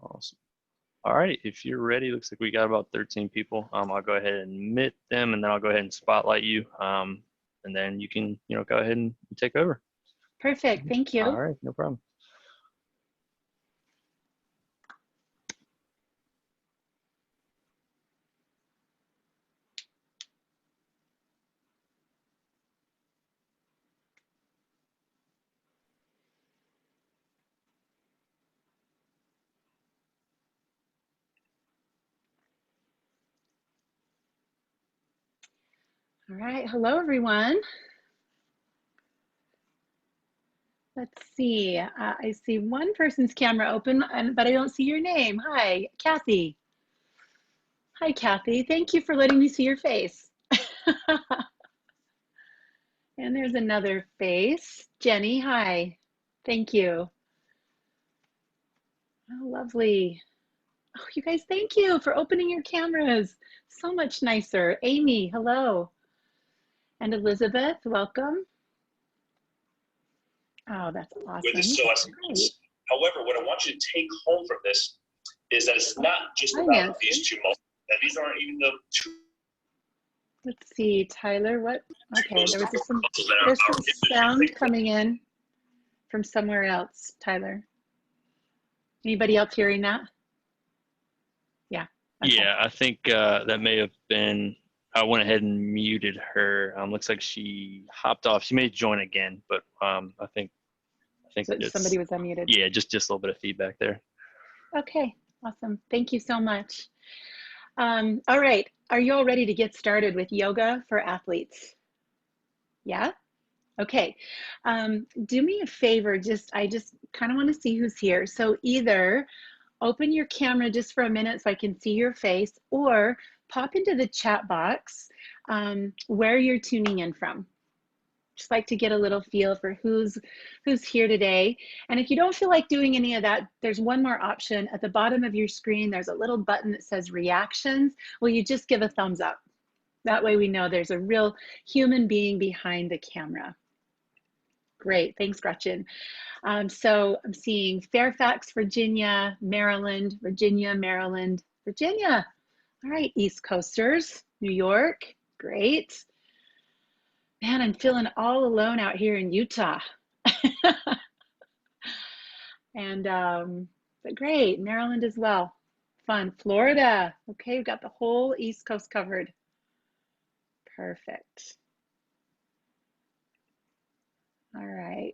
Awesome. All right, if you're ready, looks like we got about 13 people. I'll go ahead and admit them, and then I'll go ahead and spotlight you. And then you can, go ahead and take over. Perfect, thank you. All right, no problem. All right, hello everyone. Let's see, I see one person's camera open, but I don't see your name. Hi, Kathy. Hi, Kathy. Thank you for letting me see your face. And there's another face. Jenny, hi. Thank you. Oh, lovely. Oh, you guys, thank you for opening your cameras. So much nicer. Amy, hello. And Elizabeth, welcome. Oh, that's awesome. Great. However, what I want you to take home from this is that it's not just about these two muscles. That these aren't even the two. Let's see, Tyler, what? Okay, there's some sound coming in from somewhere else, Tyler. Anybody else hearing that? Yeah. Okay. Yeah, I think that may have been, I went ahead and muted her. Looks like she hopped off. She may join again, but I think so somebody was unmuted. Yeah, just a little bit of feedback there. Okay, awesome. Thank you so much. All right, are you all ready to get started with yoga for athletes? Yeah? Okay, do me a favor, I just kind of want to see who's here. So either open your camera just for a minute so I can see your face, or pop into the chat box where you're tuning in from. Just like to get a little feel for who's here today. And if you don't feel like doing any of that, there's one more option. At the bottom of your screen, there's a little button that says reactions. Will you just give a thumbs up? That way we know there's a real human being behind the camera. Great, thanks, Gretchen. So I'm seeing Fairfax, Virginia, Maryland, Virginia, Maryland, Virginia. All right, East Coasters, New York, great. Man, I'm feeling all alone out here in Utah. And but great, Maryland as well. Fun, Florida. Okay, we've got the whole East Coast covered. Perfect. All right.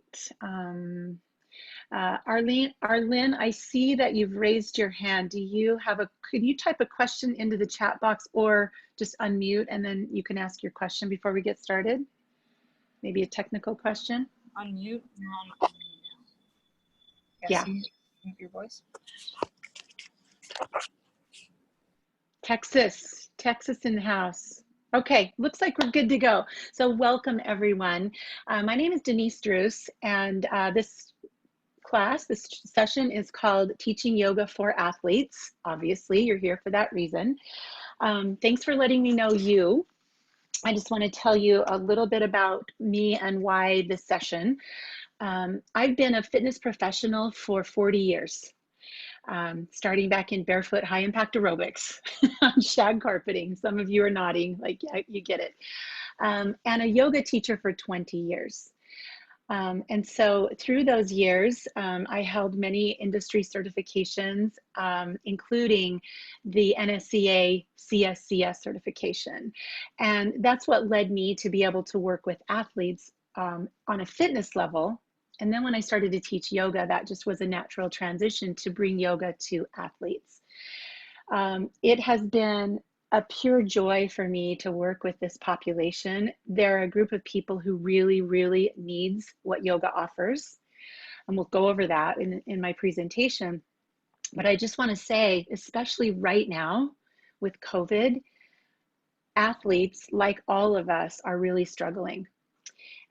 Arlene, I see that you've raised your hand. Do you have could you type a question into the chat box or just unmute and then you can ask your question before we get started? Maybe a technical question? Unmute. Yeah. Mute your voice. Texas in the house. Okay, looks like we're good to go. So welcome everyone. My name is Denise Druce, and this session is called Teaching Yoga for Athletes. Obviously, you're here for that reason. Thanks for letting me know you. I just want to tell you a little bit about me and why this session. I've been a fitness professional for 40 years. Starting back in barefoot high impact aerobics on shag carpeting. Some of you are nodding, like yeah, you get it. And a yoga teacher for 20 years. And so through those years, I held many industry certifications, including the NSCA CSCS certification. And that's what led me to be able to work with athletes on a fitness level. And then when I started to teach yoga, that just was a natural transition to bring yoga to athletes. It has been a pure joy for me to work with this population. They're a group of people who really, really needs what yoga offers. And we'll go over that in my presentation. But I just want to say, especially right now with COVID, athletes, like all of us, are really struggling.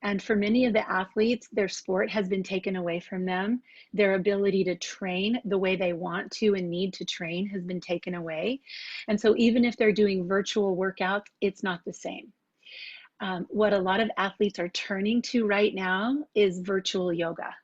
And for many of the athletes, their sport has been taken away from them. Their ability to train the way they want to and need to train has been taken away. And so even if they're doing virtual workouts, it's not the same. What a lot of athletes are turning to right now is virtual yoga.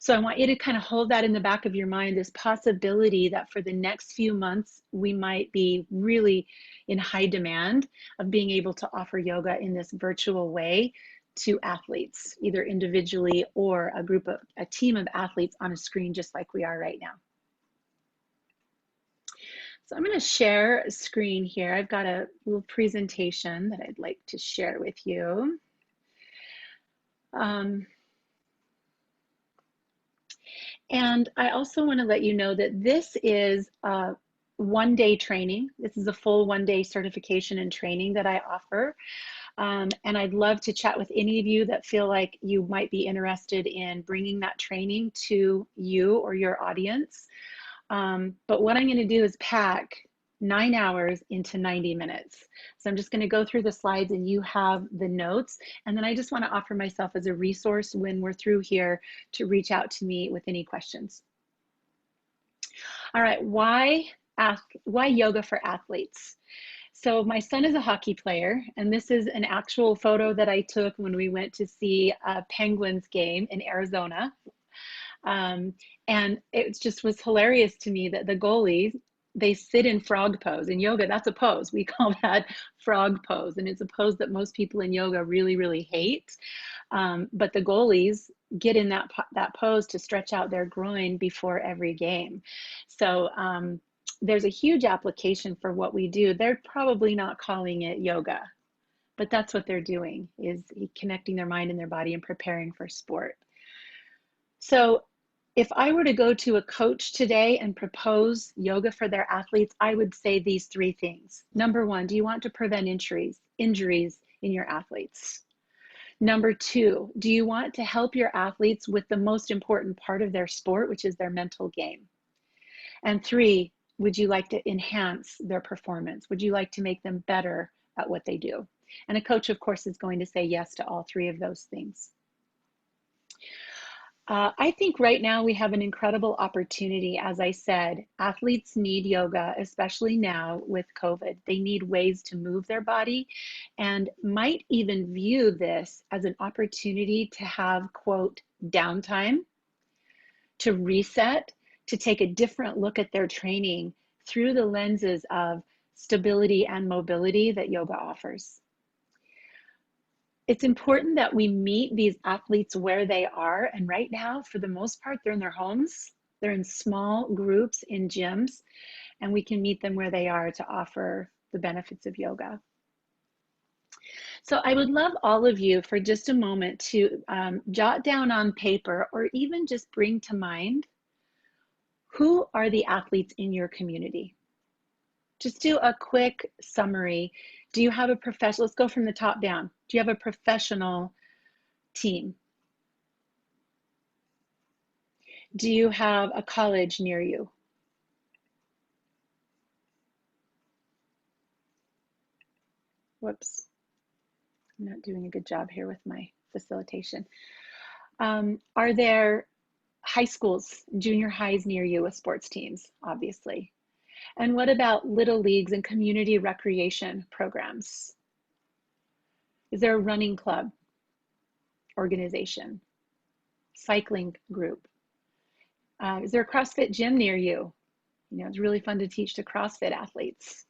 So I want you to kind of hold that in the back of your mind, this possibility that for the next few months, we might be really in high demand of being able to offer yoga in this virtual way to athletes, either individually or a team of athletes on a screen, just like we are right now. So I'm going to share a screen here. I've got a little presentation that I'd like to share with you. And I also want to let you know that this is a one-day training. This is a full one-day certification and training that I offer. And I'd love to chat with any of you that feel like you might be interested in bringing that training to you or your audience. But what I'm going to do is pack 9 hours into 90 minutes. So I'm just going to go through the slides and you have the notes. And then I just want to offer myself as a resource when we're through here to reach out to me with any questions. All right, why yoga for athletes? So my son is a hockey player, and this is an actual photo that I took when we went to see a Penguins game in Arizona. And it just was hilarious to me that the goalies, they sit in frog pose. In yoga, that's a pose. We call that frog pose. And it's a pose that most people in yoga really, really hate. But the goalies get in that pose to stretch out their groin before every game. So there's a huge application for what we do. They're probably not calling it yoga, but that's what they're doing, is connecting their mind and their body and preparing for sport. So if I were to go to a coach today and propose yoga for their athletes, I would say these 3 things. Number 1, do you want to prevent injuries in your athletes? Number 2, do you want to help your athletes with the most important part of their sport, which is their mental game? And 3, would you like to enhance their performance? Would you like to make them better at what they do? And a coach, of course, is going to say yes to all 3 of those things. I think right now we have an incredible opportunity. As I said, athletes need yoga, especially now with COVID. They need ways to move their body and might even view this as an opportunity to have, quote, downtime, to reset, to take a different look at their training through the lenses of stability and mobility that yoga offers. It's important that we meet these athletes where they are. And right now, for the most part, they're in their homes. They're in small groups in gyms, and we can meet them where they are to offer the benefits of yoga. So I would love all of you for just a moment to jot down on paper, or even just bring to mind, who are the athletes in your community? Just do a quick summary. Do you have a professional? Let's go from the top down. Do you have a professional team? Do you have a college near you? Whoops. I'm not doing a good job here with my facilitation. Are there high schools, junior highs near you with sports teams, obviously? And what about little leagues and community recreation programs? Is there a running club organization, cycling group? Is there a CrossFit gym near you? You know, it's really fun to teach to CrossFit athletes.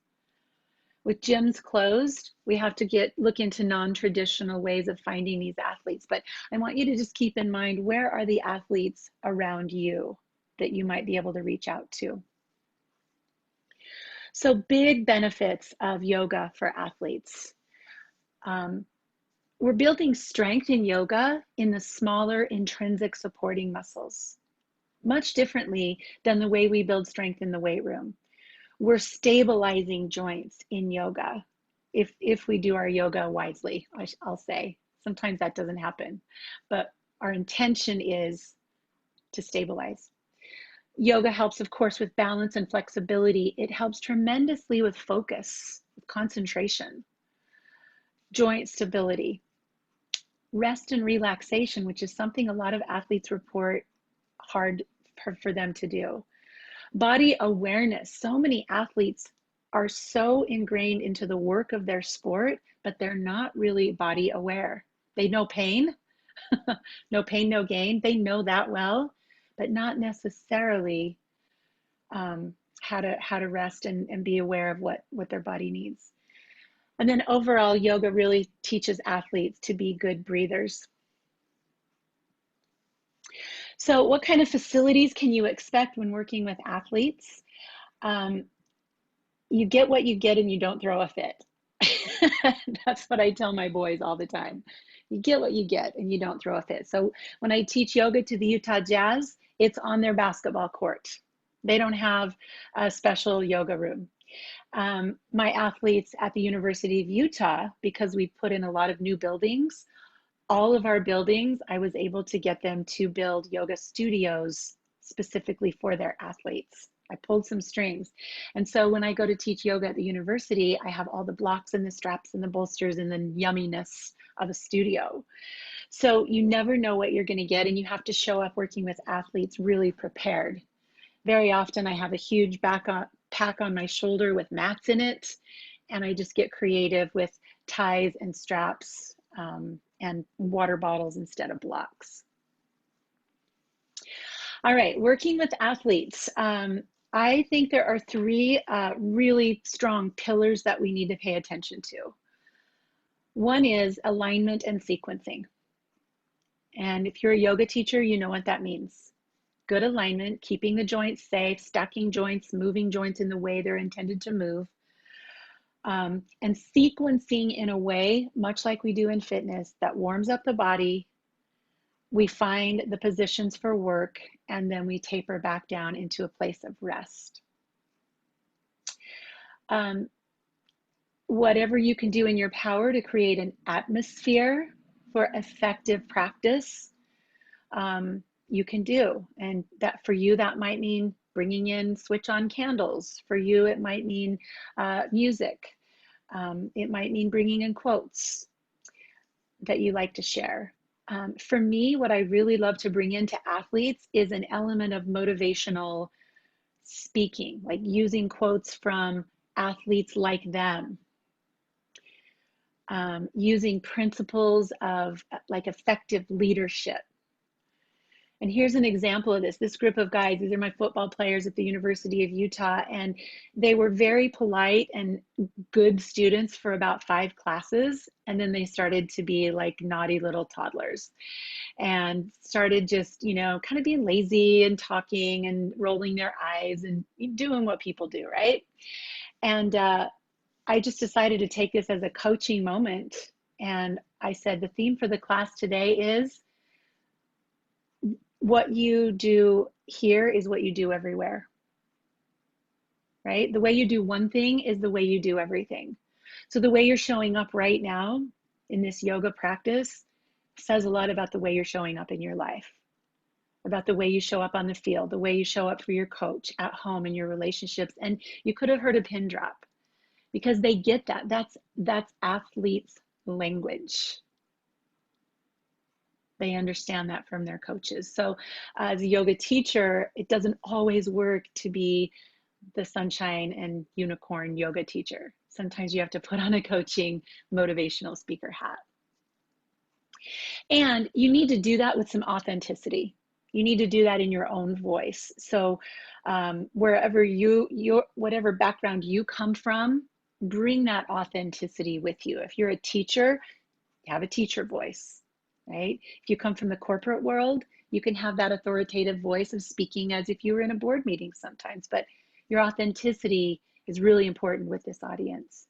With gyms closed, we have to look into non-traditional ways of finding these athletes. But I want you to just keep in mind, where are the athletes around you that you might be able to reach out to? So big benefits of yoga for athletes. We're building strength in yoga in the smaller intrinsic supporting muscles, much differently than the way we build strength in the weight room. We're stabilizing joints in yoga if we do our yoga wisely, I'll say. Sometimes that doesn't happen, but our intention is to stabilize. Yoga helps, of course, with balance and flexibility. It helps tremendously with focus, with concentration, joint stability, rest and relaxation, which is something a lot of athletes report hard for them to do. Body awareness. So many athletes are so ingrained into the work of their sport, but they're not really body aware. They know pain, no pain, no gain. They know that well, but not necessarily how to rest and be aware of what their body needs. And then overall, yoga really teaches athletes to be good breathers. So what kind of facilities can you expect when working with athletes? You get what you get and you don't throw a fit. That's what I tell my boys all the time. You get what you get and you don't throw a fit. So when I teach yoga to the Utah Jazz, it's on their basketball court. They don't have a special yoga room. My athletes at the University of Utah, because we put in a lot of new buildings, all of our buildings, I was able to get them to build yoga studios specifically for their athletes. I pulled some strings. And so when I go to teach yoga at the university, I have all the blocks and the straps and the bolsters and the yumminess of a studio. So you never know what you're going to get, and you have to show up working with athletes really prepared. Very often I have a huge pack on my shoulder with mats in it, and I just get creative with ties and straps and water bottles instead of blocks. All right, working with athletes. I think there are three really strong pillars that we need to pay attention to. One is alignment and sequencing. And if you're a yoga teacher, you know what that means. Good alignment, keeping the joints safe, stacking joints, moving joints in the way they're intended to move, and sequencing in a way, much like we do in fitness, that warms up the body. We find the positions for work, and then we taper back down into a place of rest. Whatever you can do in your power to create an atmosphere for effective practice, you can do. And that for you, that might mean bringing in switch on candles. For you, it might mean music. It might mean bringing in quotes that you like to share. For me, what I really love to bring into athletes is an element of motivational speaking, like using quotes from athletes like them, using principles of like effective leadership. And here's an example of this. This group of guys, these are my football players at the University of Utah, and they were very polite and good students for about 5 classes. And then they started to be like naughty little toddlers and started just, you know, kind of being lazy and talking and rolling their eyes and doing what people do, right? And I just decided to take this as a coaching moment. And I said, the theme for the class today is, what you do here is what you do everywhere, right? The way you do one thing is the way you do everything. So the way you're showing up right now in this yoga practice says a lot about the way you're showing up in your life, about the way you show up on the field, the way you show up for your coach, at home, in your relationships. And you could have heard a pin drop because they get that. That's athletes' language. They understand that from their coaches. So as a yoga teacher, it doesn't always work to be the sunshine and unicorn yoga teacher. Sometimes you have to put on a coaching motivational speaker hat. And you need to do that with some authenticity. You need to do that in your own voice. So wherever whatever background you come from, bring that authenticity with you. If you're a teacher, have a teacher voice. Right? If you come from the corporate world, you can have that authoritative voice of speaking as if you were in a board meeting sometimes, but your authenticity is really important with this audience.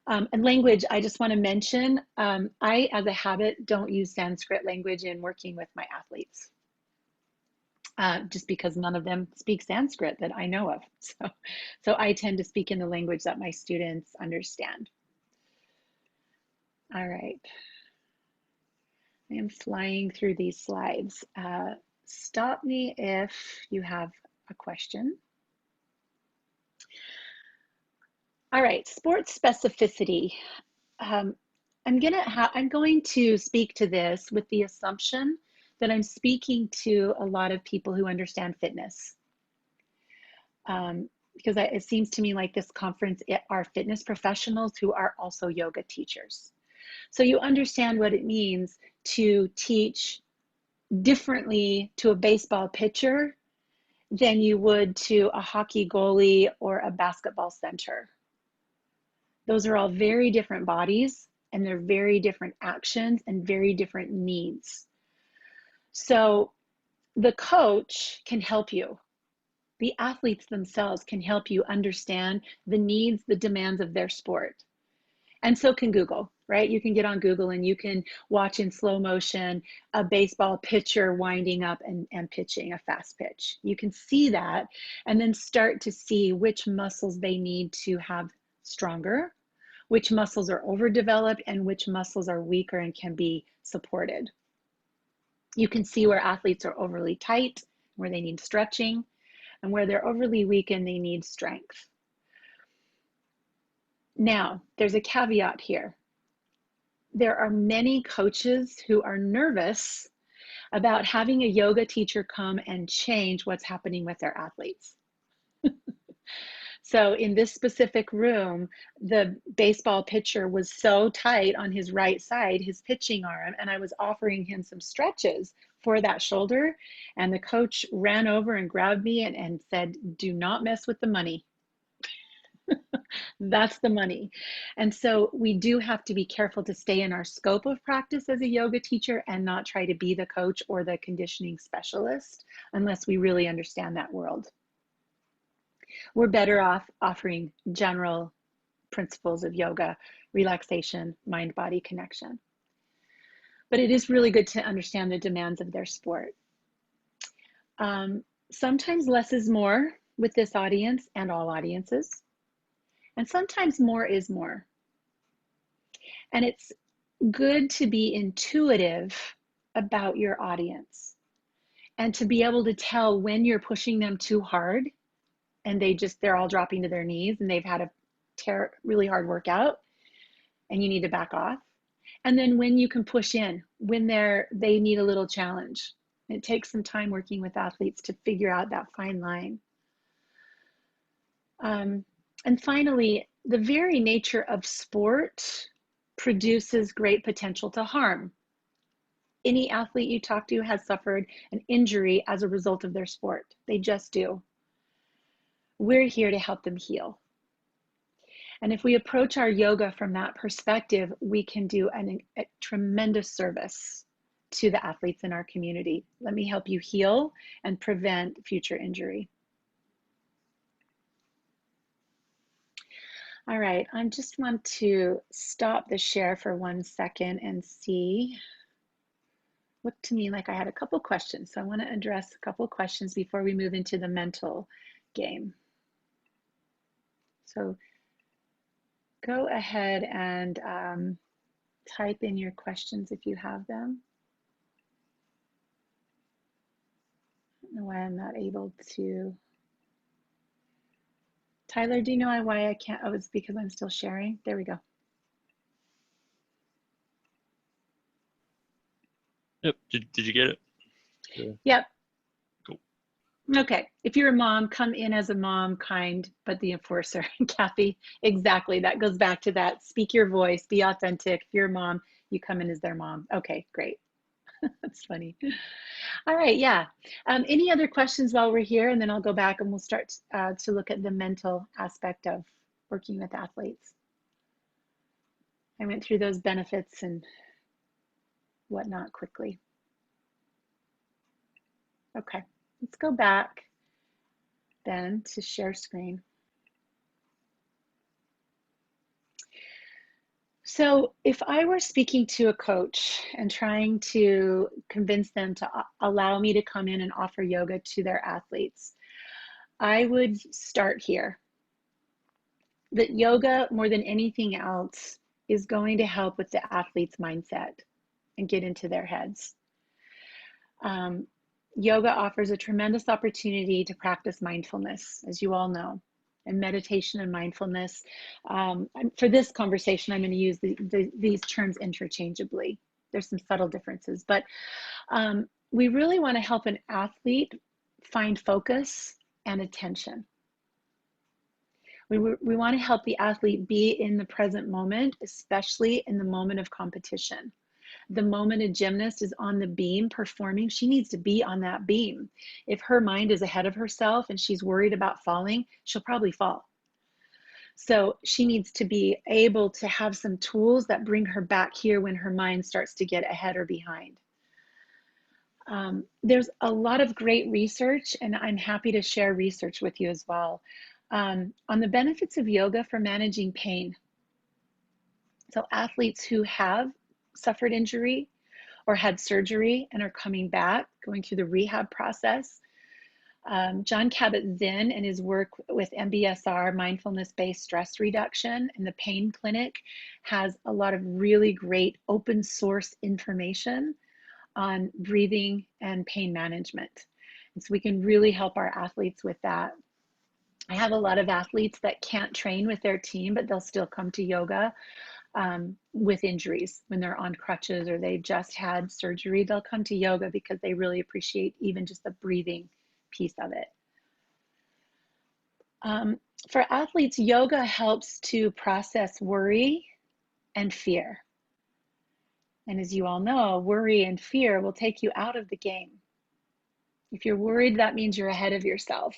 And language, I just want to mention, I, as a habit, don't use Sanskrit language in working with my athletes, just because none of them speak Sanskrit that I know of. So I tend to speak in the language that my students understand. All right. I am flying through these slides. Stop me if you have a question. All right, sports specificity. I'm going to speak to this with the assumption that I'm speaking to a lot of people who understand fitness. Because it seems to me like this conference are fitness professionals who are also yoga teachers. So you understand what it means to teach differently to a baseball pitcher than you would to a hockey goalie or a basketball center. Those are all very different bodies, and they're very different actions and very different needs. So the coach can help you. The athletes themselves can help you understand the needs, the demands of their sport. And so can Google, right? You can get on Google and you can watch in slow motion a baseball pitcher winding up and pitching a fast pitch. You can see that and then start to see which muscles they need to have stronger, which muscles are overdeveloped, and which muscles are weaker and can be supported. You can see where athletes are overly tight, where they need stretching, and where they're overly weak and they need strength. Now, there's a caveat here. There are many coaches who are nervous about having a yoga teacher come and change what's happening with their athletes. So in this specific room, the baseball pitcher was so tight on his right side, his pitching arm, and I was offering him some stretches for that shoulder. And the coach ran over and grabbed me and said, "Do not mess with the money." That's the money. And so we do have to be careful to stay in our scope of practice as a yoga teacher and not try to be the coach or the conditioning specialist unless we really understand that world. We're better off offering general principles of yoga, relaxation, mind-body connection. But it is really good to understand the demands of their sport. Sometimes less is more with this audience and all audiences. And sometimes more is more. And it's good to be intuitive about your audience and to be able to tell when you're pushing them too hard and they're all dropping to their knees and they've had a really hard workout and you need to back off. And then when you can push in, when they need a little challenge. It takes some time working with athletes to figure out that fine line. And finally, the very nature of sport produces great potential to harm. Any athlete you talk to has suffered an injury as a result of their sport. They just do. We're here to help them heal. And if we approach our yoga from that perspective, we can do a tremendous service to the athletes in our community. Let me help you heal and prevent future injury. All right, I just want to stop the share for 1 second and see. Looked to me like I had a couple questions, so I want to address a couple questions before we move into the mental game. So go ahead and type in your questions if you have them. I don't know why I'm not able to. Tyler, do you know why I can't? Oh, it's because I'm still sharing. There we go. Yep. Did you get it? Yeah. Yep. Cool. Okay. If you're a mom, come in as a mom, kind, but the enforcer. Kathy, exactly. That goes back to that. Speak your voice, be authentic. If you're a mom, you come in as their mom. Okay, great. That's funny. All right, yeah. Any other questions while we're here? And then I'll go back and we'll start to look at the mental aspect of working with athletes. I went through those benefits and whatnot quickly. Okay, let's go back then to share screen. So if I were speaking to a coach and trying to convince them to allow me to come in and offer yoga to their athletes, I would start here. That yoga, more than anything else, is going to help with the athlete's mindset and get into their heads. Yoga offers a tremendous opportunity to practice mindfulness, as you all know. And meditation and mindfulness. For this conversation, I'm going to use these terms interchangeably. There's some subtle differences, but we really want to help an athlete find focus and attention. We want to help the athlete be in the present moment, especially in the moment of competition. The moment a gymnast is on the beam performing, she needs to be on that beam. If her mind is ahead of herself and she's worried about falling, she'll probably fall. So she needs to be able to have some tools that bring her back here when her mind starts to get ahead or behind. There's a lot of great research, and I'm happy to share research with you as well, on the benefits of yoga for managing pain. So athletes who have suffered injury or had surgery and are coming back, going through the rehab process. John Kabat-Zinn and his work with MBSR, mindfulness-based stress reduction, in the pain clinic has a lot of really great open source information on breathing and pain management. And so we can really help our athletes with that. I have a lot of athletes that can't train with their team, but they'll still come to yoga with injuries. When they're on crutches or they just had surgery, they'll come to yoga because they really appreciate even just the breathing piece of it. For athletes, yoga helps to process worry and fear. And as you all know, worry and fear will take you out of the game. If you're worried, that means you're ahead of yourself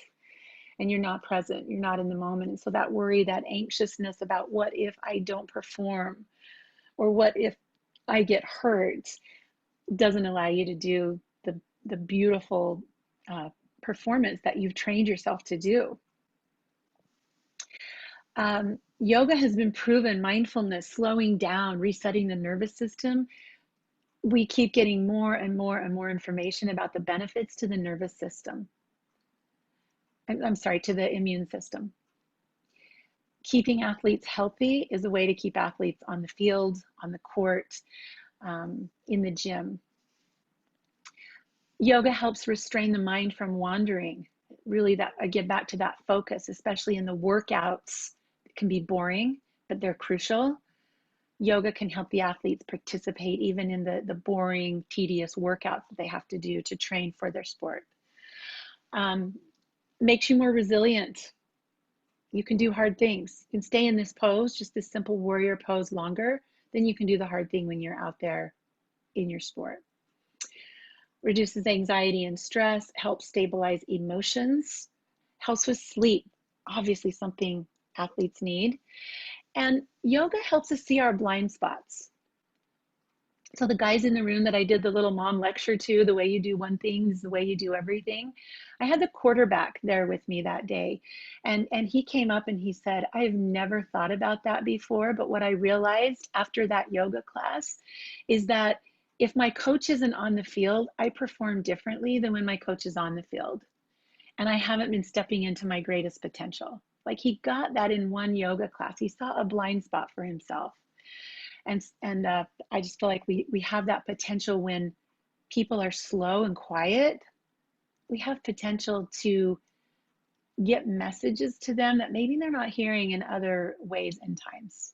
and you're not present, you're not in the moment. And so that worry, that anxiousness about what if I don't perform, or what if I get hurt, doesn't allow you to do the beautiful performance that you've trained yourself to do. Yoga has been proven, mindfulness, slowing down, resetting the nervous system. We keep getting more and more and more information about the benefits to the nervous system. I'm sorry, to the immune system. Keeping athletes healthy is a way to keep athletes on the field, on the court, in the gym. Yoga helps restrain the mind from wandering. Really, that I get back to that focus, especially in the workouts. It can be boring, but they're crucial. Yoga can help the athletes participate even in the boring, tedious workouts that they have to do to train for their sport. Makes you more resilient. You can do hard things. You can stay in this pose, just this simple warrior pose, longer than you can do the hard thing when you're out there in your sport. Reduces anxiety and stress, helps stabilize emotions, helps with sleep, obviously something athletes need. And yoga helps us see our blind spots. So the guys in the room that I did the little mom lecture to, the way you do one thing is the way you do everything. I had the quarterback there with me that day. And he came up and he said, I've never thought about that before, but what I realized after that yoga class is that if my coach isn't on the field, I perform differently than when my coach is on the field. And I haven't been stepping into my greatest potential. Like, he got that in one yoga class. He saw a blind spot for himself. And I just feel like we have that potential when people are slow and quiet. We have potential to get messages to them that maybe they're not hearing in other ways and times.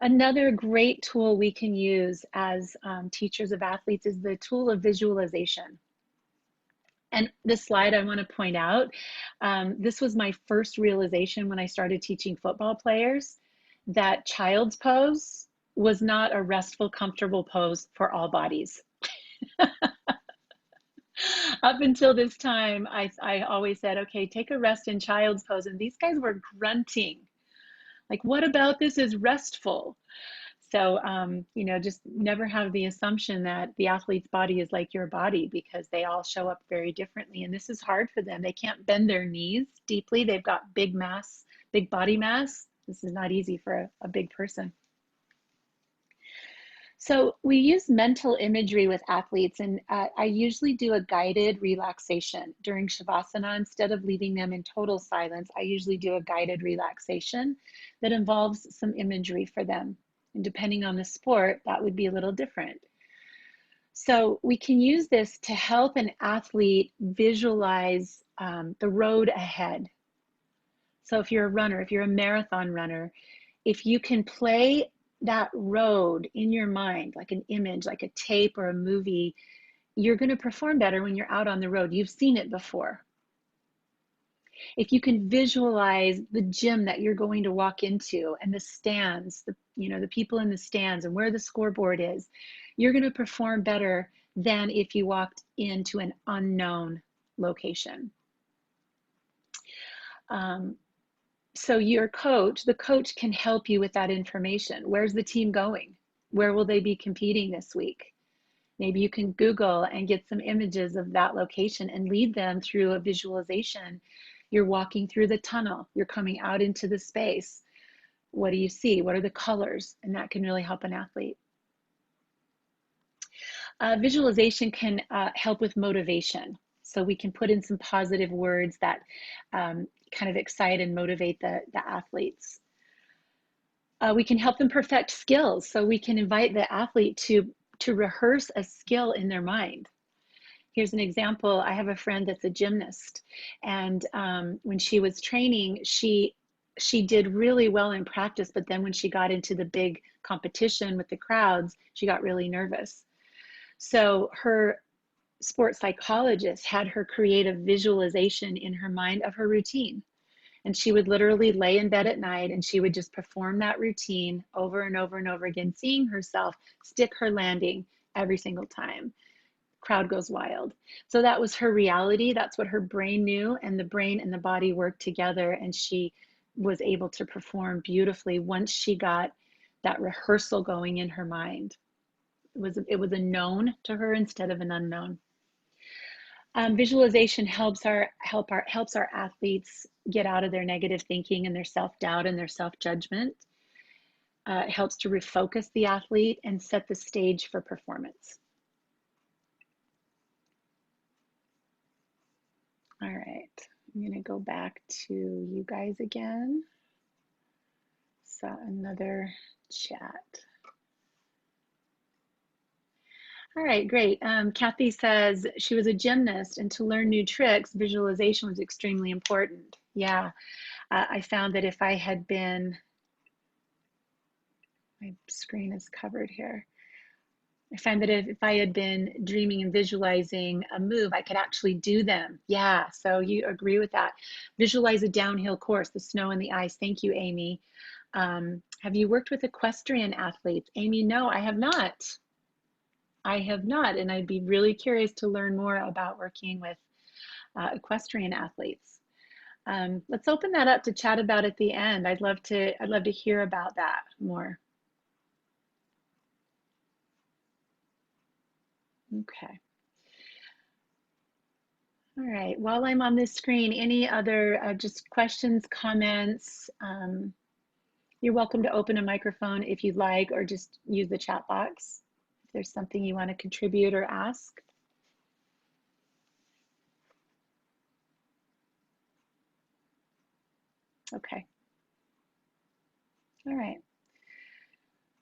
Another great tool we can use as teachers of athletes is the tool of visualization. And this slide I want to point out, this was my first realization when I started teaching football players, that child's pose was not a restful, comfortable pose for all bodies. Up until this time, I always said, okay, take a rest in child's pose. And these guys were grunting. Like, what about this is restful? So, you know, just never have the assumption that the athlete's body is like your body, because they all show up very differently. And this is hard for them. They can't bend their knees deeply. They've got big mass, big body mass. This is not easy for a big person. So we use mental imagery with athletes, and I usually do a guided relaxation during Shavasana. Instead of leaving them in total silence, I usually do a guided relaxation that involves some imagery for them. And depending on the sport, that would be a little different. So we can use this to help an athlete visualize the road ahead. So if you're a runner, if you're a marathon runner, if you can play that road in your mind, like an image, like a tape or a movie, you're going to perform better when you're out on the road. You've seen it before. If you can visualize the gym that you're going to walk into and the stands, the people in the stands and where the scoreboard is, you're going to perform better than if you walked into an unknown location. So your coach, the coach can help you with that information. Where's the team going? Where will they be competing this week? Maybe you can Google and get some images of that location and lead them through a visualization. You're walking through the tunnel, you're coming out into the space. What do you see? What are the colors? And that can really help an athlete. Visualization can help with motivation. So we can put in some positive words that kind of excite and motivate the athletes. We can help them perfect skills. So we can invite the athlete to rehearse a skill in their mind. Here's an example. I have a friend that's a gymnast, and when she was training, she did really well in practice, but then when she got into the big competition with the crowds, she got really nervous. So her sports psychologist had her create a visualization in her mind of her routine. And she would literally lay in bed at night and she would just perform that routine over and over and over again, seeing herself stick her landing every single time. Crowd goes wild. So that was her reality. That's what her brain knew, and the brain and the body worked together, and she was able to perform beautifully once she got that rehearsal going in her mind. It was a known to her instead of an unknown. Visualization helps our athletes get out of their negative thinking and their self-doubt and their self-judgment. It helps to refocus the athlete and set the stage for performance. All right, I'm gonna go back to you guys again. Saw another chat. All right, great. Kathy says she was a gymnast, and to learn new tricks, visualization was extremely important. Yeah, I found that if I had been, my screen is covered here. I find that if I had been dreaming and visualizing a move, I could actually do them. Yeah, so you agree with that. Visualize a downhill course, the snow and the ice. Thank you, Amy. Have you worked with equestrian athletes? Amy, no, I have not. I have not, and I'd be really curious to learn more about working with equestrian athletes. Let's open that up to chat about at the end. I'd love to hear about that more. Okay. All right, while I'm on this screen, any other just questions, comments? You're welcome to open a microphone if you'd like, or just use the chat box if there's something you want to contribute or ask. Okay. All right.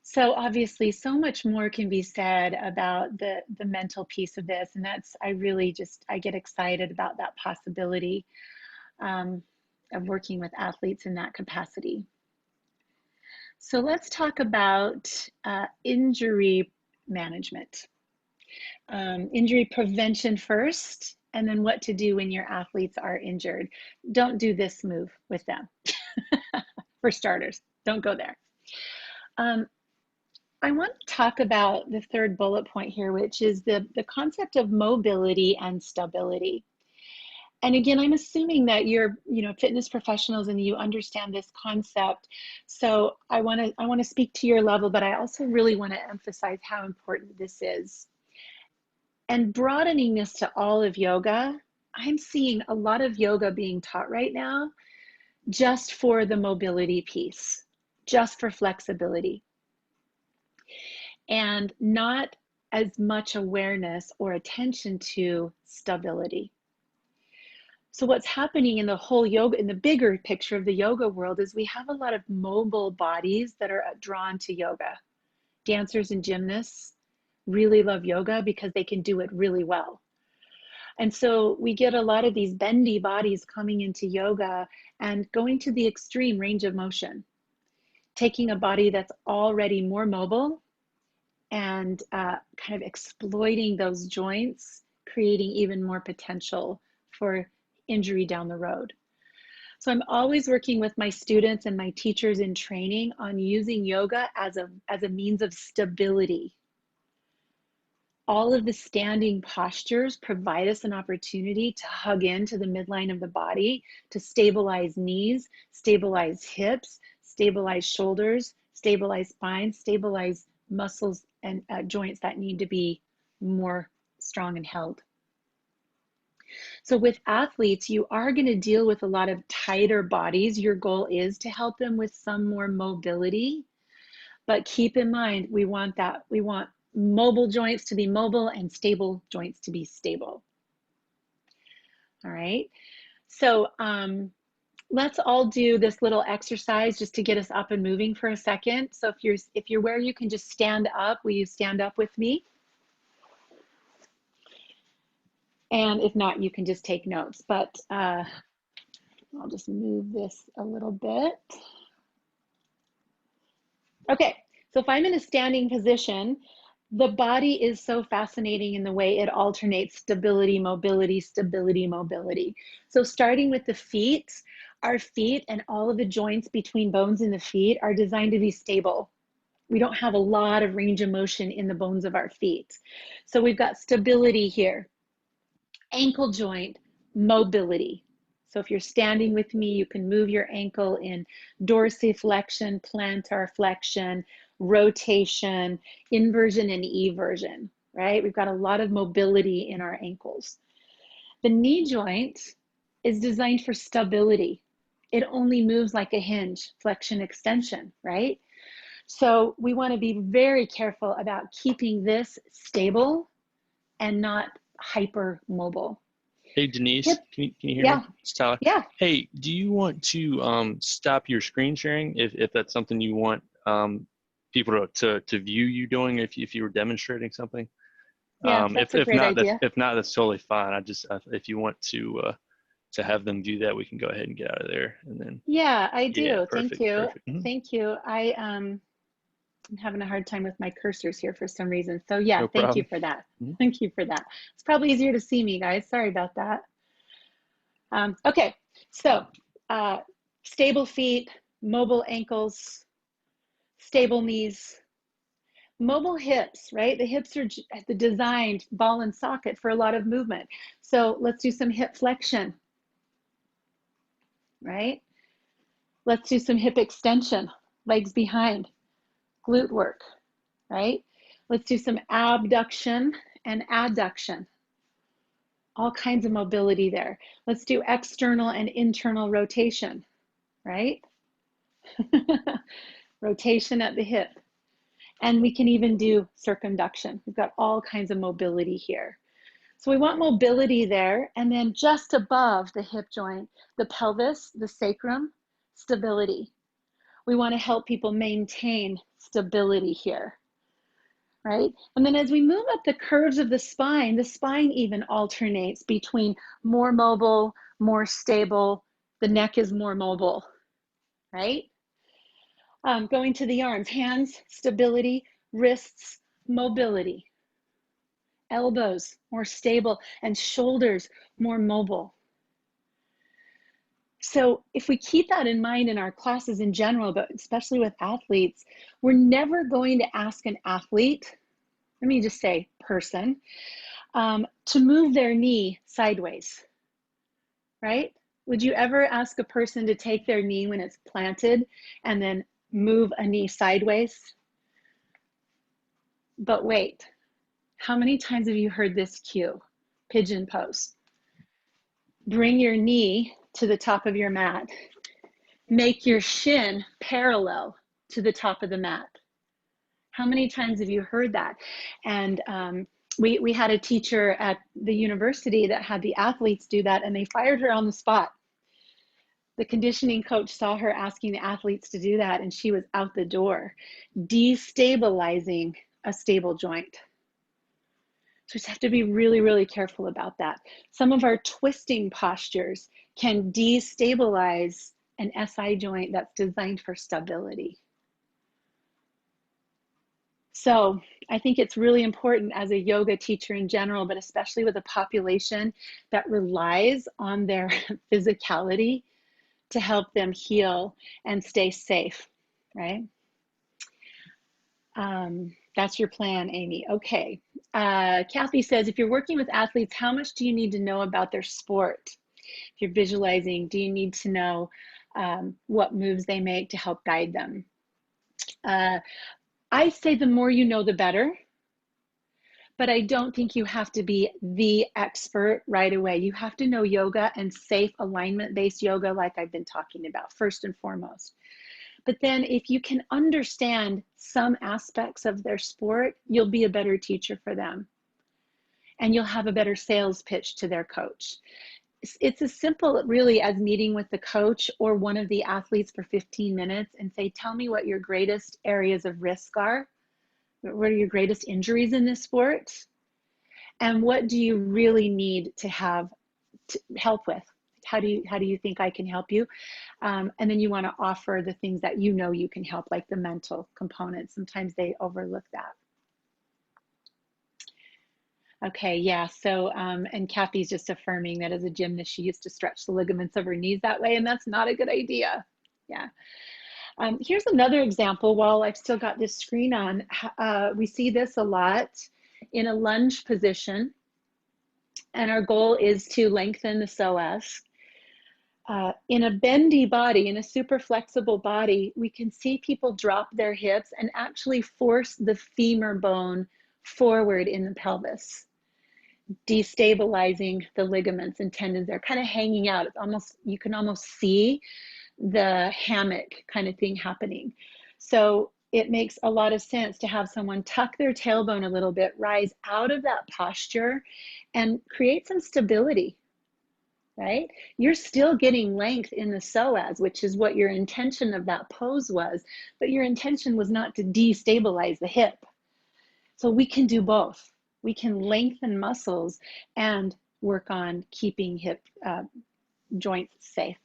So obviously so much more can be said about the mental piece of this, and that's, I get excited about that possibility of working with athletes in that capacity. So let's talk about injury management. Injury prevention first, and then what to do when your athletes are injured. Don't do this move with them. For starters, don't go there. I want to talk about the third bullet point here, which is the concept of mobility and stability. And again, I'm assuming that you're, fitness professionals and you understand this concept. So I want to speak to your level, but I also really want to emphasize how important this is. And broadening this to all of yoga, I'm seeing a lot of yoga being taught right now just for the mobility piece, just for flexibility, and not as much awareness or attention to stability. So what's happening in the whole yoga, in the bigger picture of the yoga world, is we have a lot of mobile bodies that are drawn to yoga. Dancers and gymnasts really love yoga because they can do it really well. And so we get a lot of these bendy bodies coming into yoga and going to the extreme range of motion, taking a body that's already more mobile and kind of exploiting those joints, creating even more potential for injury down the road. So I'm always working with my students and my teachers in training on using yoga as a means of stability. All of the standing postures provide us an opportunity to hug into the midline of the body, to stabilize knees, stabilize hips, stabilize shoulders, stabilize spine, stabilize muscles and joints that need to be more strong and held. So with athletes, you are going to deal with a lot of tighter bodies. Your goal is to help them with some more mobility, but keep in mind, we want mobile joints to be mobile and stable joints to be stable. All right, so let's all do this little exercise just to get us up and moving for a second. So if you're where you can just stand up, will you stand up with me? And if not, you can just take notes, but I'll just move this a little bit. Okay, so if I'm in a standing position, the body is so fascinating in the way it alternates stability, mobility, stability, mobility. So starting with the feet, our feet and all of the joints between bones in the feet are designed to be stable. We don't have a lot of range of motion in the bones of our feet. So we've got stability here. Ankle joint, mobility. So if you're standing with me, you can move your ankle in dorsiflexion, plantar flexion, rotation, inversion, and eversion, right? We've got a lot of mobility in our ankles. The knee joint is designed for stability. It only moves like a hinge, flexion, extension, right? So we want to be very careful about keeping this stable and not hypermobile. Hey, Denise, Yep. can you hear Yeah. me? It's Tyler. Yeah. Hey, do you want to stop your screen sharing if that's something you want people to view you doing if you were demonstrating something? Yeah, that's a great idea. If not, that's totally fine. If you want to have them view that, we can go ahead and get out of there and then. Yeah, I do. Yeah, Thank perfect, you. perfect. Mm-hmm. Thank you. I'm having a hard time with my cursors here for some reason. So yeah, No thank problem. you for that. Mm-hmm. Thank you for that. It's probably easier to see me, guys. Sorry about that. Okay, so stable feet, mobile ankles, stable knees, mobile hips, right? The hips are the designed ball and socket for a lot of movement. So let's do some hip flexion, right? Let's do some hip extension, legs behind, glute work, right? Let's do some abduction and adduction. All kinds of mobility there. Let's do external and internal rotation, right? Rotation at the hip. And we can even do circumduction. We've got all kinds of mobility here. So we want mobility there, and then just above the hip joint, the pelvis, the sacrum, stability. We want to help people maintain stability here, right? And then as we move up the curves of the spine even alternates between more mobile, more stable. The neck is more mobile, right? Going to the arms, hands, stability, wrists, mobility. Elbows, more stable, and shoulders, more mobile. So if we keep that in mind in our classes in general, but especially with athletes, we're never going to ask an athlete, let me just say person, to move their knee sideways, right? Would you ever ask a person to take their knee when it's planted and then move a knee sideways? But wait, how many times have you heard this cue? Pigeon pose. Bring your knee to the top of your mat. Make your shin parallel to the top of the mat. How many times have you heard that? And we had a teacher at the university that had the athletes do that, and they fired her on the spot. The conditioning coach saw her asking the athletes to do that, and she was out the door, destabilizing a stable joint. So we just have to be really, really careful about that. Some of our twisting postures can destabilize an SI joint that's designed for stability. So I think it's really important as a yoga teacher in general, but especially with a population that relies on their physicality to help them heal and stay safe, right? That's your plan, Amy. Okay. Kathy says, if you're working with athletes, how much do you need to know about their sport? If you're visualizing, do you need to know what moves they make to help guide them? I say the more you know, the better. But I don't think you have to be the expert right away. You have to know yoga and safe alignment-based yoga, like I've been talking about, first and foremost. But then if you can understand some aspects of their sport, you'll be a better teacher for them. And you'll have a better sales pitch to their coach. It's as simple, really, as meeting with the coach or one of the athletes for 15 minutes and say, tell me what your greatest areas of risk are. What are your greatest injuries in this sport? And what do you really need to have help with? How do you think I can help you? And then you want to offer the things that you know you can help, like the mental component. Sometimes they overlook that. Okay, yeah, so, and Kathy's just affirming that as a gymnast, she used to stretch the ligaments of her knees that way, and that's not a good idea. Yeah. Here's another example while I've still got this screen on. We see this a lot in a lunge position, and our goal is to lengthen the psoas. In a bendy body, in a super flexible body, we can see people drop their hips and actually force the femur bone forward in the pelvis, destabilizing the ligaments and tendons. They're kind of hanging out. It's almost, you can almost see the hammock kind of thing happening. So it makes a lot of sense to have someone tuck their tailbone a little bit, rise out of that posture, and create some stability, right? You're still getting length in the psoas, which is what your intention of that pose was, but your intention was not to destabilize the hip. So we can do both. We can lengthen muscles and work on keeping hip joints safe.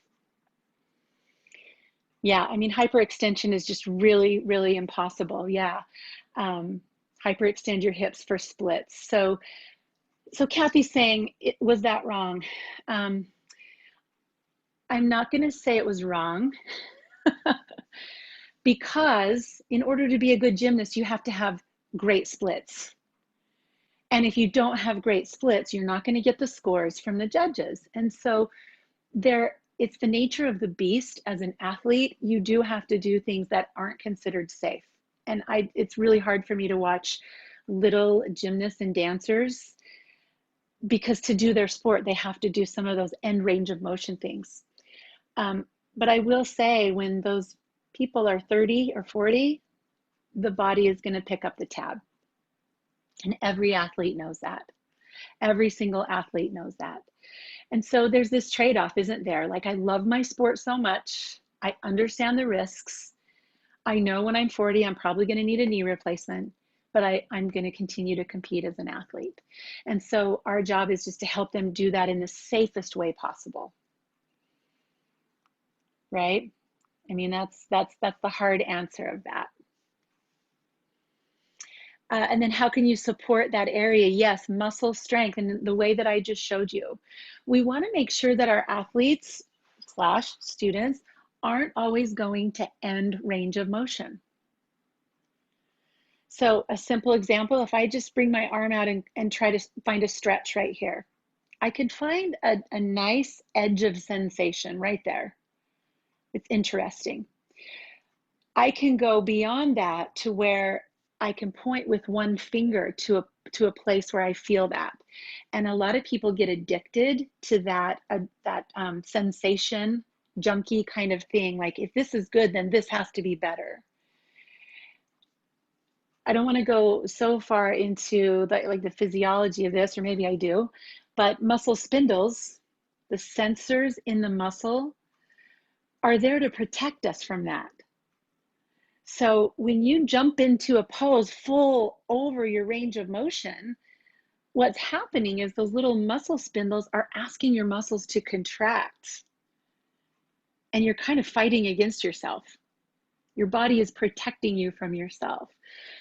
Yeah, I mean, hyperextension is just really, really impossible. Yeah, hyperextend your hips for splits. So Kathy's saying, was that wrong? I'm not going to say it was wrong because in order to be a good gymnast, you have to have great splits. And if you don't have great splits, you're not going to get the scores from the judges. And so it's the nature of the beast as an athlete. You do have to do things that aren't considered safe. And it's really hard for me to watch little gymnasts and dancers because to do their sport, they have to do some of those end range of motion things. But I will say when those people are 30 or 40, the body is going to pick up the tab. And every athlete knows that. Every single athlete knows that. And so there's this trade-off, isn't there? Like, I love my sport so much. I understand the risks. I know when I'm 40, I'm probably going to need a knee replacement, but I'm going to continue to compete as an athlete. And so our job is just to help them do that in the safest way possible. Right? I mean, that's the hard answer of that. And then how can you support that area? Yes, muscle strength and the way that I just showed you. We want to make sure that our athletes / students aren't always going to end range of motion. So a simple example, if I just bring my arm out and try to find a stretch right here, I could find a nice edge of sensation right there. It's interesting. I can go beyond that to where I can point with one finger to a place where I feel that. And a lot of people get addicted to that sensation junkie kind of thing. Like, if this is good, then this has to be better. I don't want to go so far into the physiology of this, or maybe I do, but muscle spindles, the sensors in the muscle, are there to protect us from that. So when you jump into a pose full over your range of motion, what's happening is those little muscle spindles are asking your muscles to contract. And you're kind of fighting against yourself. Your body is protecting you from yourself.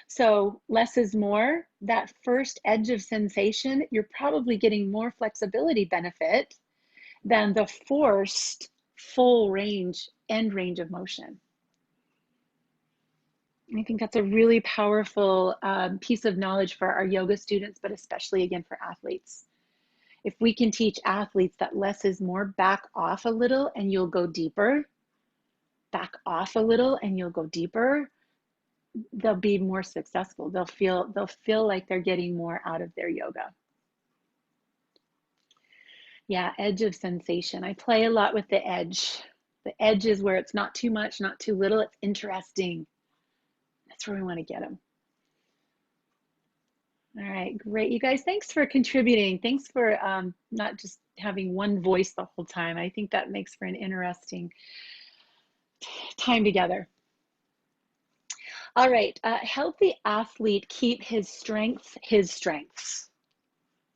So less is more. That first edge of sensation, you're probably getting more flexibility benefit than the forced full range, end range of motion. I think that's a really powerful piece of knowledge for our yoga students, but especially again for athletes. If we can teach athletes that less is more, back off a little and you'll go deeper, back off a little and you'll go deeper, they'll be more successful. They'll feel like they're getting more out of their yoga. Yeah, edge of sensation. I play a lot with the edge. The edge is where it's not too much, not too little. It's interesting. That's where we want to get them. All right, great. You guys, thanks for contributing. Thanks for not just having one voice the whole time. I think that makes for an interesting time together. All right, help the athlete keep his strengths his strengths.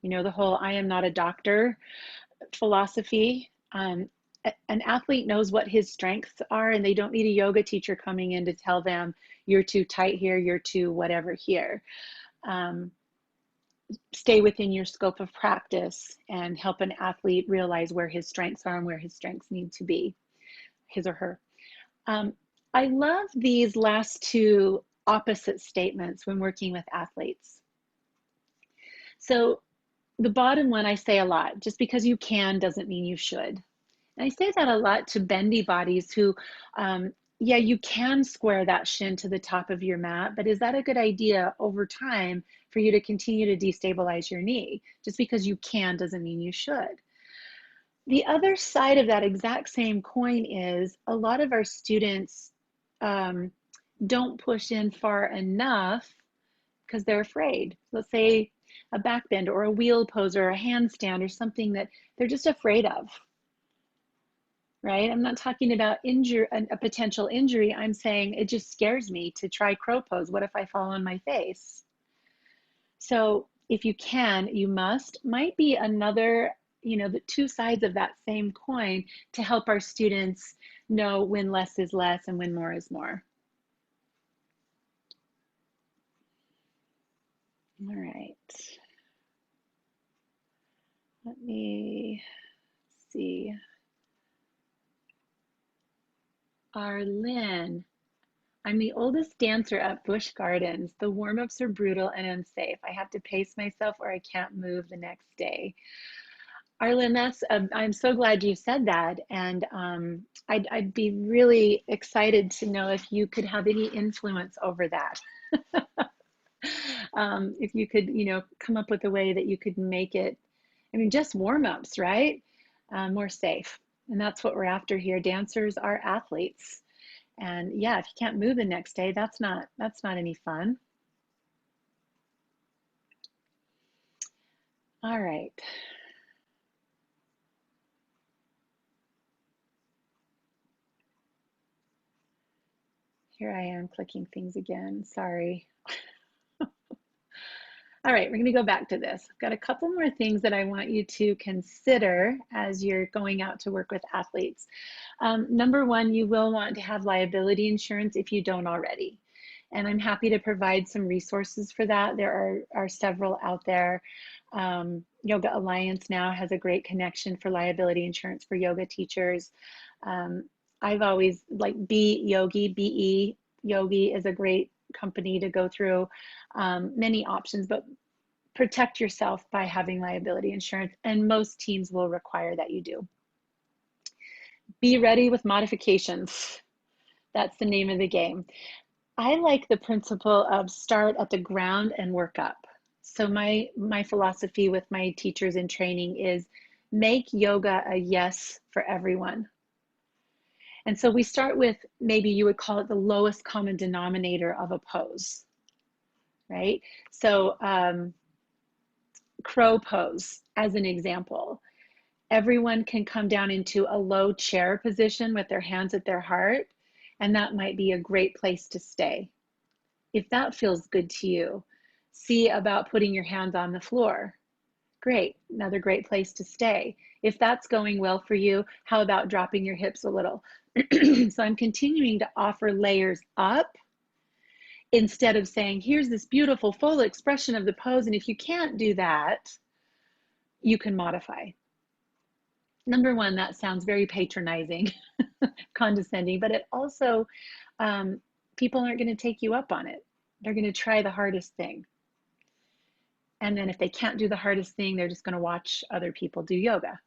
You know, the whole I am not a doctor philosophy. An athlete knows what his strengths are, and they don't need a yoga teacher coming in to tell them you're too tight here, you're too whatever here. Stay within your scope of practice and help an athlete realize where his strengths are and where his strengths need to be, his or her. I love these last two opposite statements when working with athletes. So the bottom one I say a lot, just because you can doesn't mean you should. And I say that a lot to bendy bodies who, yeah, you can square that shin to the top of your mat, but is that a good idea over time for you to continue to destabilize your knee? Just because you can doesn't mean you should. The other side of that exact same coin is a lot of our students don't push in far enough because they're afraid. Let's say a back bend or a wheel pose or a handstand or something that they're just afraid of. Right? I'm not talking about a potential injury. I'm saying it just scares me to try crow pose. What if I fall on my face? So if you can, you must, might be another, you know, the two sides of that same coin to help our students know when less is less and when more is more. All right. Let me see. Arlene, I'm the oldest dancer at Busch Gardens. The warm-ups are brutal and unsafe. I have to pace myself or I can't move the next day. Arlene, that's, I'm so glad you said that. And I'd be really excited to know if you could have any influence over that. If you could, you know, come up with a way that you could make it, I mean, just warm-ups, right? More safe. And that's what we're after here. Dancers are athletes. And yeah, if you can't move the next day, that's not any fun. All right. Here I am clicking things again, sorry. All right, we're gonna go back to this. I've got a couple more things that I want you to consider as you're going out to work with athletes. Number one, you will want to have liability insurance if you don't already. And I'm happy to provide some resources for that. There are several out there. Yoga Alliance now has a great connection for liability insurance for yoga teachers. I've always, like B-Yogi, B-E, Yogi is a great company to go through. Many options, but protect yourself by having liability insurance, and most teams will require that you do. Be ready with modifications. That's the name of the game. I like the principle of start at the ground and work up. So my philosophy with my teachers in training is make yoga a yes for everyone. And so we start with, maybe you would call it the lowest common denominator of a pose, right? So crow pose, as an example. Everyone can come down into a low chair position with their hands at their heart, and that might be a great place to stay. If that feels good to you, see about putting your hands on the floor. Great, another great place to stay. If that's going well for you, how about dropping your hips a little? So I'm continuing to offer layers up instead of saying, here's this beautiful full expression of the pose, and if you can't do that, you can modify. Number one, that sounds very patronizing, condescending, but it also, people aren't going to take you up on it. They're going to try the hardest thing. And then if they can't do the hardest thing, they're just going to watch other people do yoga.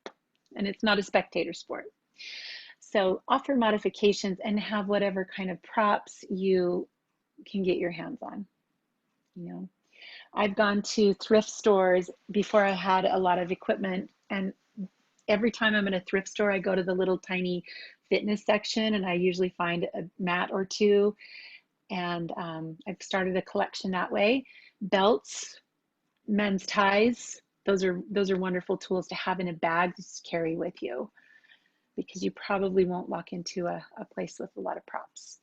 And it's not a spectator sport. So offer modifications and have whatever kind of props you can get your hands on. You know, I've gone to thrift stores before I had a lot of equipment, and every time I'm in a thrift store, I go to the little tiny fitness section and I usually find a mat or two. And I've started a collection that way. Belts, men's ties, those are wonderful tools to have in a bag to just carry with you, because you probably won't walk into a place with a lot of props.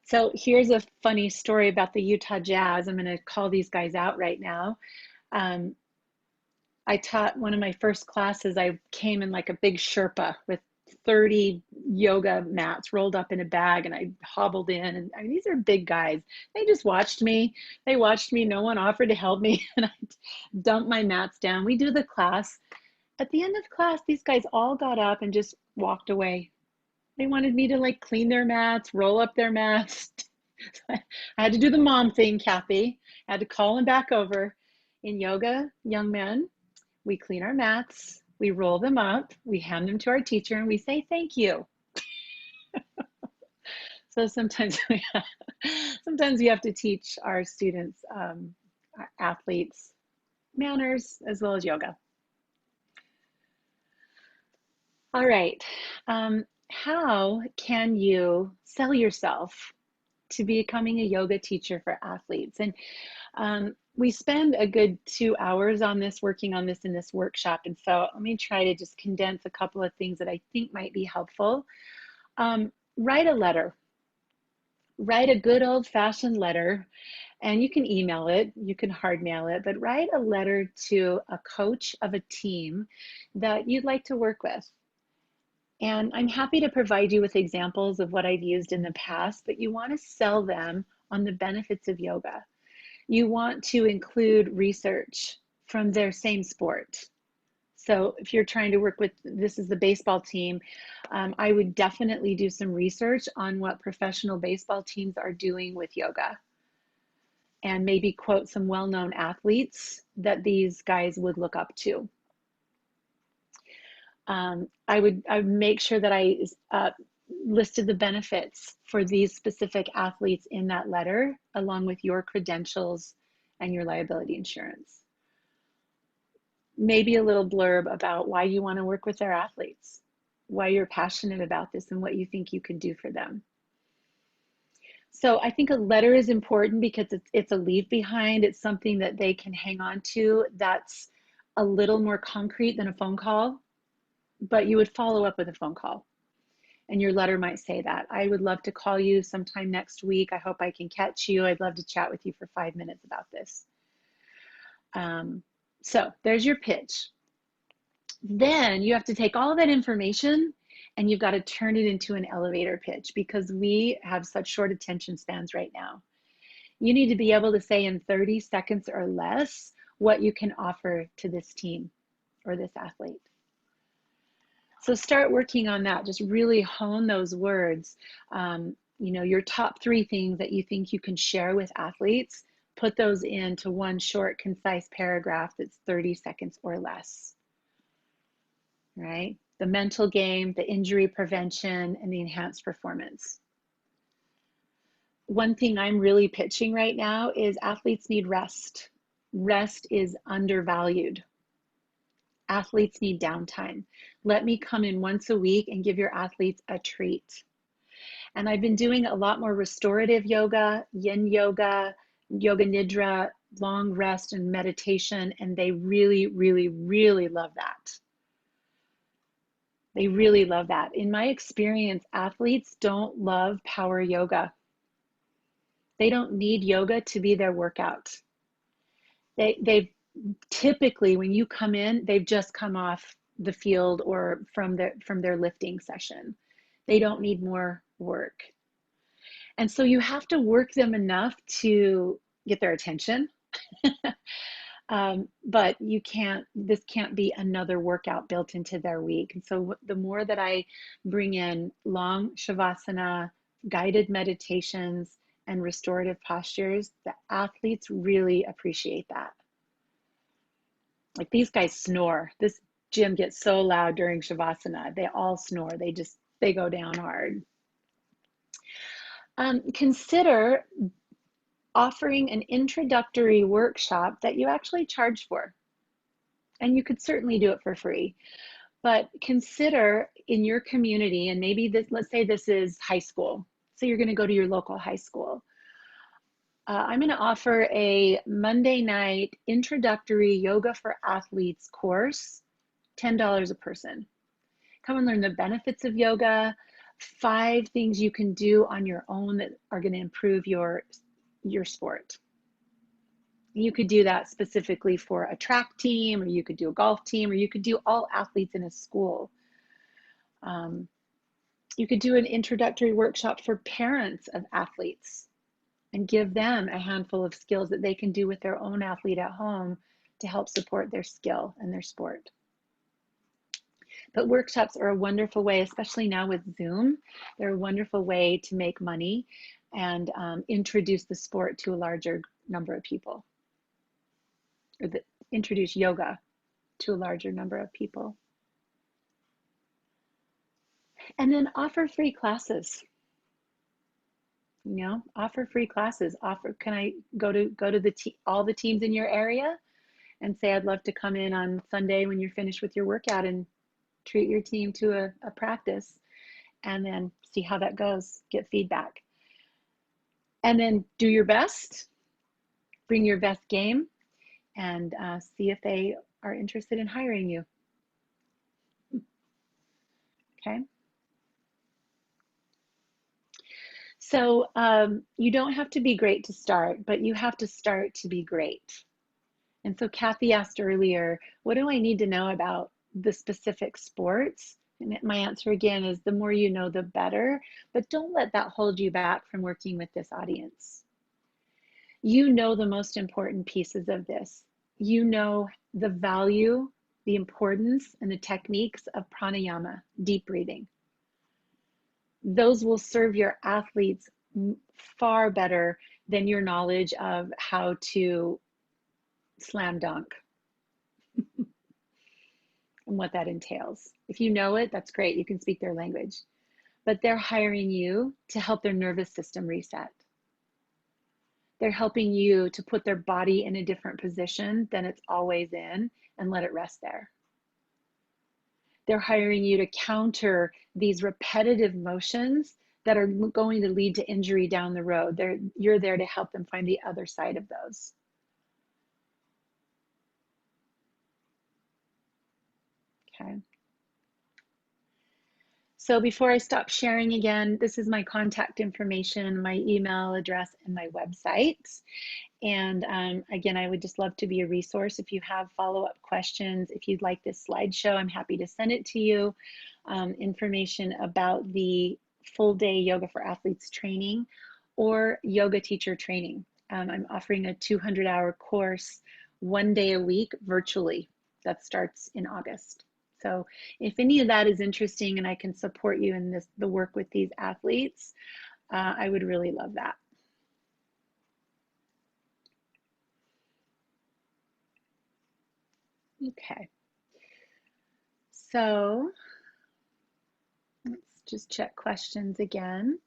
So here's a funny story about the Utah Jazz. I'm going to call these guys out right now. I taught one of my first classes. I came in like a big Sherpa with 30 yoga mats rolled up in a bag, and I hobbled in. And I mean, these are big guys. They just watched me. They watched me. No one offered to help me. And I dumped my mats down. We do the class. At the end of class, these guys all got up and just walked away. They wanted me to like clean their mats, roll up their mats. I had to do the mom thing, Kathy. I had to call them back over. In yoga, young men, we clean our mats, we roll them up, we hand them to our teacher, and we say thank you. So sometimes we have to teach our students, our athletes, manners as well as yoga. All right, how can you sell yourself to becoming a yoga teacher for athletes? And we spend a good 2 hours on this, working on this in this workshop. And so let me try to just condense a couple of things that I think might be helpful. Write a letter. Write a good old-fashioned letter, and you can email it, you can hard mail it, but write a letter to a coach of a team that you'd like to work with. And I'm happy to provide you with examples of what I've used in the past, but you want to sell them on the benefits of yoga. You want to include research from their same sport. So if you're trying to work with, this is the baseball team, I would definitely do some research on what professional baseball teams are doing with yoga, and maybe quote some well-known athletes that these guys would look up to. I would make sure that I listed the benefits for these specific athletes in that letter, along with your credentials and your liability insurance. Maybe a little blurb about why you want to work with their athletes, why you're passionate about this, and what you think you can do for them. So I think a letter is important because it's a leave behind. It's something that they can hang on to that's a little more concrete than a phone call, but you would follow up with a phone call. And your letter might say that. I would love to call you sometime next week. I hope I can catch you. I'd love to chat with you for 5 minutes about this. So there's your pitch. Then you have to take all of that information and you've got to turn it into an elevator pitch, because we have such short attention spans right now. You need to be able to say in 30 seconds or less what you can offer to this team or this athlete. So start working on that. Just really hone those words. You know, your top 3 things that you think you can share with athletes, put those into one short, concise paragraph that's 30 seconds or less, right? The mental game, the injury prevention, and the enhanced performance. One thing I'm really pitching right now is athletes need rest. Rest is undervalued. Athletes need downtime. Let me come in once a week and give your athletes a treat. And I've been doing a lot more restorative yoga, yin yoga, yoga nidra, long rest and meditation, and they really, really, really love that. They really love that. In my experience, athletes don't love power yoga. They don't need yoga to be their workout. They've typically, when you come in, they've just come off the field or from their lifting session. They don't need more work. And so you have to work them enough to get their attention, But this can't be another workout built into their week. And so the more that I bring in long Shavasana, guided meditations, and restorative postures, the athletes really appreciate that. Like these guys snore. This gym gets so loud during Shavasana. They all snore. They go down hard. Consider offering an introductory workshop that you actually charge for. And you could certainly do it for free. But consider in your community, and maybe this, let's say this is high school. So you're going to go to your local high school. I'm going to offer a Monday night introductory yoga for athletes course, $10 a person. Come and learn the benefits of yoga, 5 things you can do on your own that are going to improve your sport. You could do that specifically for a track team, or you could do a golf team, or you could do all athletes in a school. You could do an introductory workshop for parents of athletes and give them a handful of skills that they can do with their own athlete at home to help support their skill and their sport. But workshops are a wonderful way, especially now with Zoom, they're a wonderful way to make money and introduce the sport to a larger number of people, or introduce yoga to a larger number of people. And then offer free classes. Offer free classes. Can I go to all the teams in your area and say, I'd love to come in on Sunday when you're finished with your workout and treat your team to a practice, and then see how that goes, get feedback. And then do your best, bring your best game, and see if they are interested in hiring you. Okay. So you don't have to be great to start, but you have to start to be great. And so Kathy asked earlier, what do I need to know about the specific sports? And my answer again is the more you know, the better, but don't let that hold you back from working with this audience. You know the most important pieces of this. You know the value, the importance, and the techniques of pranayama, deep breathing. Those will serve your athletes far better than your knowledge of how to slam dunk and what that entails. If you know it, that's great. You can speak their language. But they're hiring you to help their nervous system reset. They're helping you to put their body in a different position than it's always in and let it rest there. They're hiring you to counter these repetitive motions that are going to lead to injury down the road. You're there to help them find the other side of those. Okay. So before I stop sharing again, this is my contact information, my email address, and my website. And again, I would just love to be a resource. If you have follow-up questions, if you'd like this slideshow, I'm happy to send it to you. Information about the full day Yoga for Athletes training or yoga teacher training. I'm offering a 200-hour course 1 day a week virtually. That starts in August. So if any of that is interesting and I can support you in the work with these athletes, I would really love that. Okay, so let's just check questions again.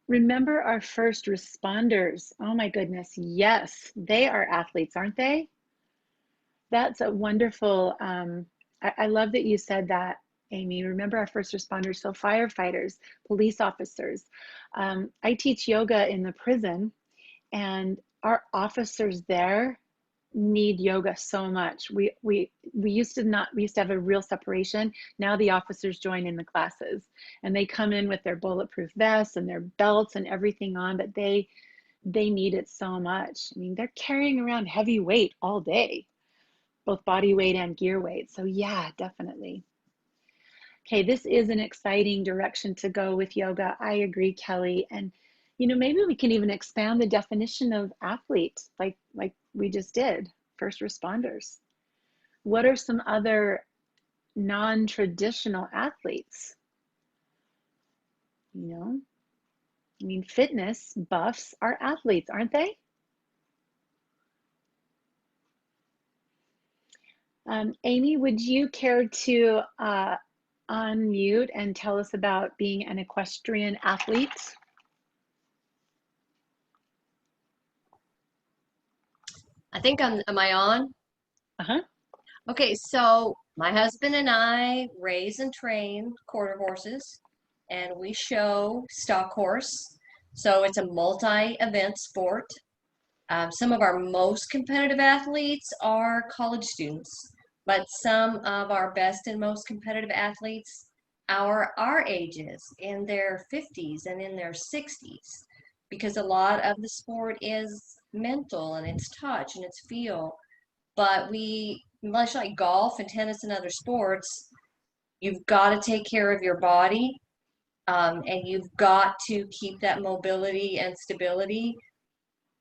Remember our first responders. Oh my goodness, yes, they are athletes, aren't they? That's a wonderful, I love that you said that, Amy. Remember our first responders, so firefighters, police officers. I teach yoga in the prison, and our officers there need yoga so much. We used to have a real separation. Now the officers join in the classes, and they come in with their bulletproof vests and their belts and everything on, but they need it so much. I mean, they're carrying around heavy weight all day, both body weight and gear weight. So yeah, definitely. Okay, this is an exciting direction to go with yoga. I agree, Kelly. And You know, maybe we can even expand the definition of athlete, like we just did, first responders. What are some other non-traditional athletes? You know, I mean, fitness buffs are athletes, aren't they? Amy, would you care to unmute and tell us about being an equestrian athlete? I think am I on? Uh-huh. Okay, so my husband and I raise and train quarter horses, and we show stock horse. So it's a multi-event sport. Some of our most competitive athletes are college students, but some of our best and most competitive athletes are our ages, in their 50s and in their 60s, because a lot of the sport is mental and it's touch and it's feel. But we, much like golf and tennis and other sports, you've got to take care of your body, and you've got to keep that mobility and stability,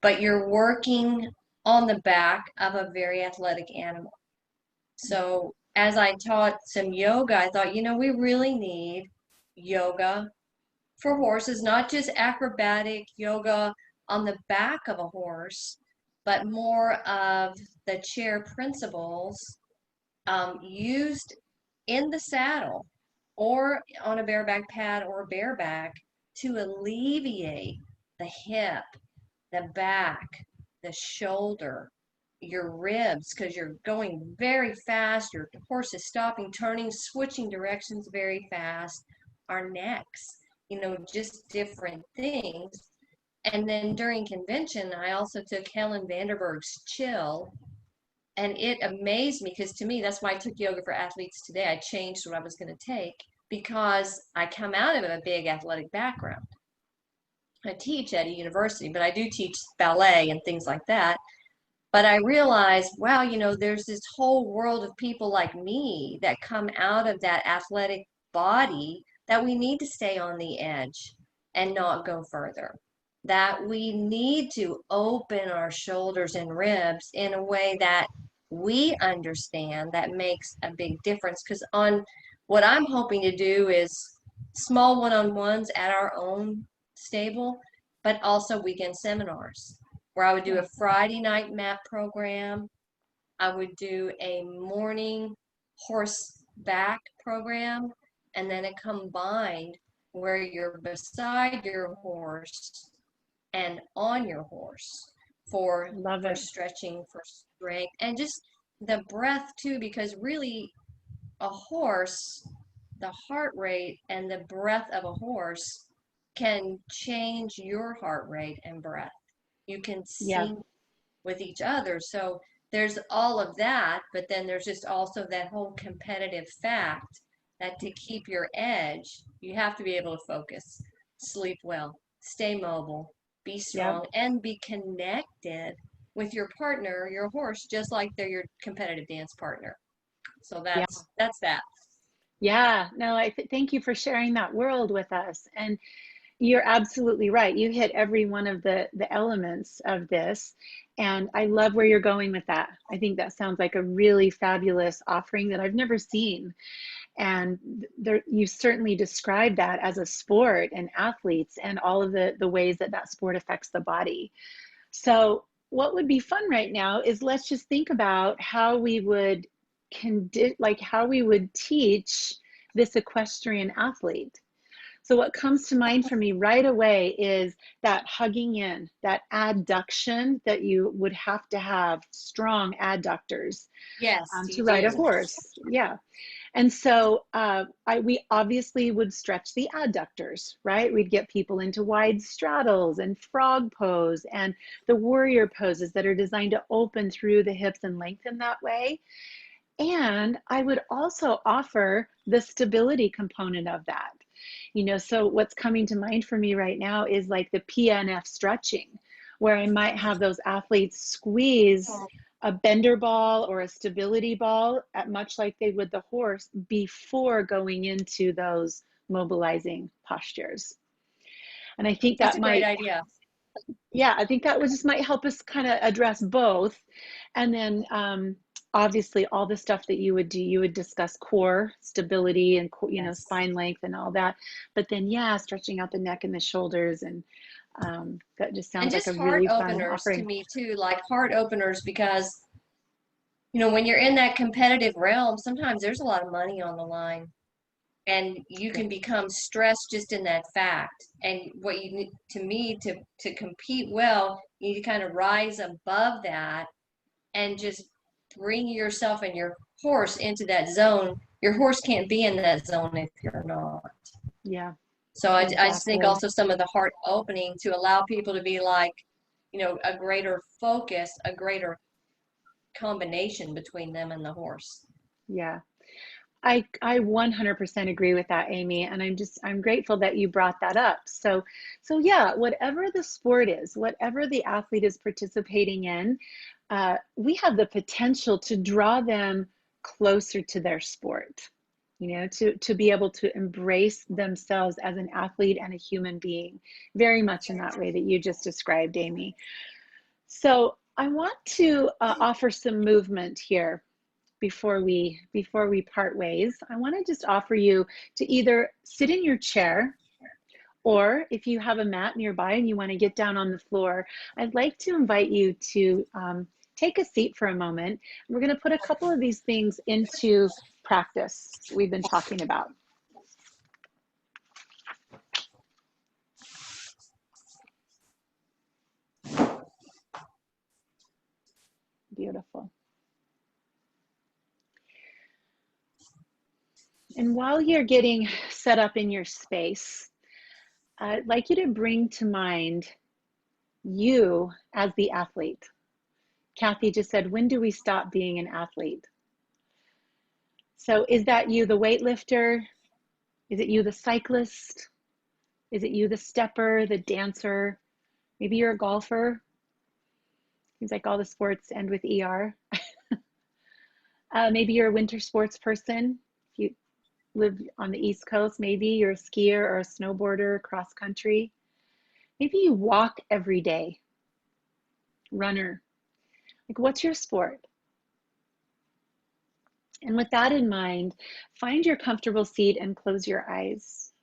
but you're working on the back of a very athletic animal. So as I taught some yoga, I thought, you know, we really need yoga for horses, not just acrobatic yoga on the back of a horse, but more of the chair principles used in the saddle or on a bareback pad or bareback to alleviate the hip, the back, the shoulder, your ribs, because you're going very fast, your horse is stopping, turning, switching directions very fast, our necks, you know, just different things. And then during convention, I also took Helen Vanderberg's Chill, and it amazed me, because to me, that's why I took Yoga for Athletes today. I changed what I was going to take because I come out of a big athletic background. I teach at a university, but I do teach ballet and things like that. But I realized, wow, you know, there's this whole world of people like me that come out of that athletic body that we need to stay on the edge and not go further. That we need to open our shoulders and ribs in a way that we understand, that makes a big difference. Because on what I'm hoping to do is small one-on-ones at our own stable, but also weekend seminars where I would do a Friday night map program. I would do a morning horseback program, and then a combined where you're beside your horse and on your horse for stretching, for strength, and just the breath too, because really a horse, the heart rate and the breath of a horse can change your heart rate and breath. You can sync with each other. So there's all of that, but then there's just also that whole competitive fact that to keep your edge, you have to be able to focus, sleep well, stay mobile, be strong, and be connected with your partner, your horse, just like they're your competitive dance partner. So that's that. Yeah, no, thank you for sharing that world with us. And you're absolutely right. You hit every one of the elements of this. And I love where you're going with that. I think that sounds like a really fabulous offering that I've never seen. And you certainly described that as a sport and athletes and all of the ways that that sport affects the body. So what would be fun right now is let's just think about how we would how we would teach this equestrian athlete. So what comes to mind for me right away is that hugging in, that adduction that you would have to have strong adductors to ride a horse. Yeah. And so we obviously would stretch the adductors, right? We'd get people into wide straddles and frog pose and the warrior poses that are designed to open through the hips and lengthen that way. And I would also offer the stability component of that. You know, so what's coming to mind for me right now is like the PNF stretching, where I might have those athletes squeeze a bender ball or a stability ball much like they would the horse before going into those mobilizing postures. And I think That's that a great might, idea. yeah, I think that just might help us kind of address both. And then obviously all the stuff that you would do, you would discuss core stability and, you know, Yes. spine length and all that. But then, yeah, stretching out the neck and the shoulders. And that just sounds And like just a heart really fun openers to offering. me too, like heart openers, because, you know, when you're in that competitive realm, sometimes there's a lot of money on the line. And you can become stressed just in that fact. And what you need, to me, to compete well, you need to kind of rise above that and just bring yourself and your horse into that zone. Your horse can't be in that zone if you're not. Yeah. So I just think Exactly. also some of the heart opening to allow people to be like, you know, a greater focus, a greater combination between them and the horse. Yeah. I 100% agree with that, Amy, and I'm grateful that you brought that up. So yeah, whatever the sport is, whatever the athlete is participating in, we have the potential to draw them closer to their sport, you know, to be able to embrace themselves as an athlete and a human being, very much in that way that you just described, Amy. So I want to offer some movement here before we part ways. I want to just offer you to either sit in your chair, or if you have a mat nearby and you want to get down on the floor, I'd like to invite you to take a seat for a moment. We're going to put a couple of these things into practice we've been talking about. Beautiful. And while you're getting set up in your space, I'd like you to bring to mind you as the athlete. Kathy just said, when do we stop being an athlete? So is that you, the weightlifter? Is it you, the cyclist? Is it you, the stepper, the dancer? Maybe you're a golfer. Seems like all the sports end with ER. Maybe you're a winter sports person. If you live on the East Coast, maybe you're a skier or a snowboarder, cross country. Maybe you walk every day, runner. Like, what's your sport? And with that in mind, find your comfortable seat and close your eyes.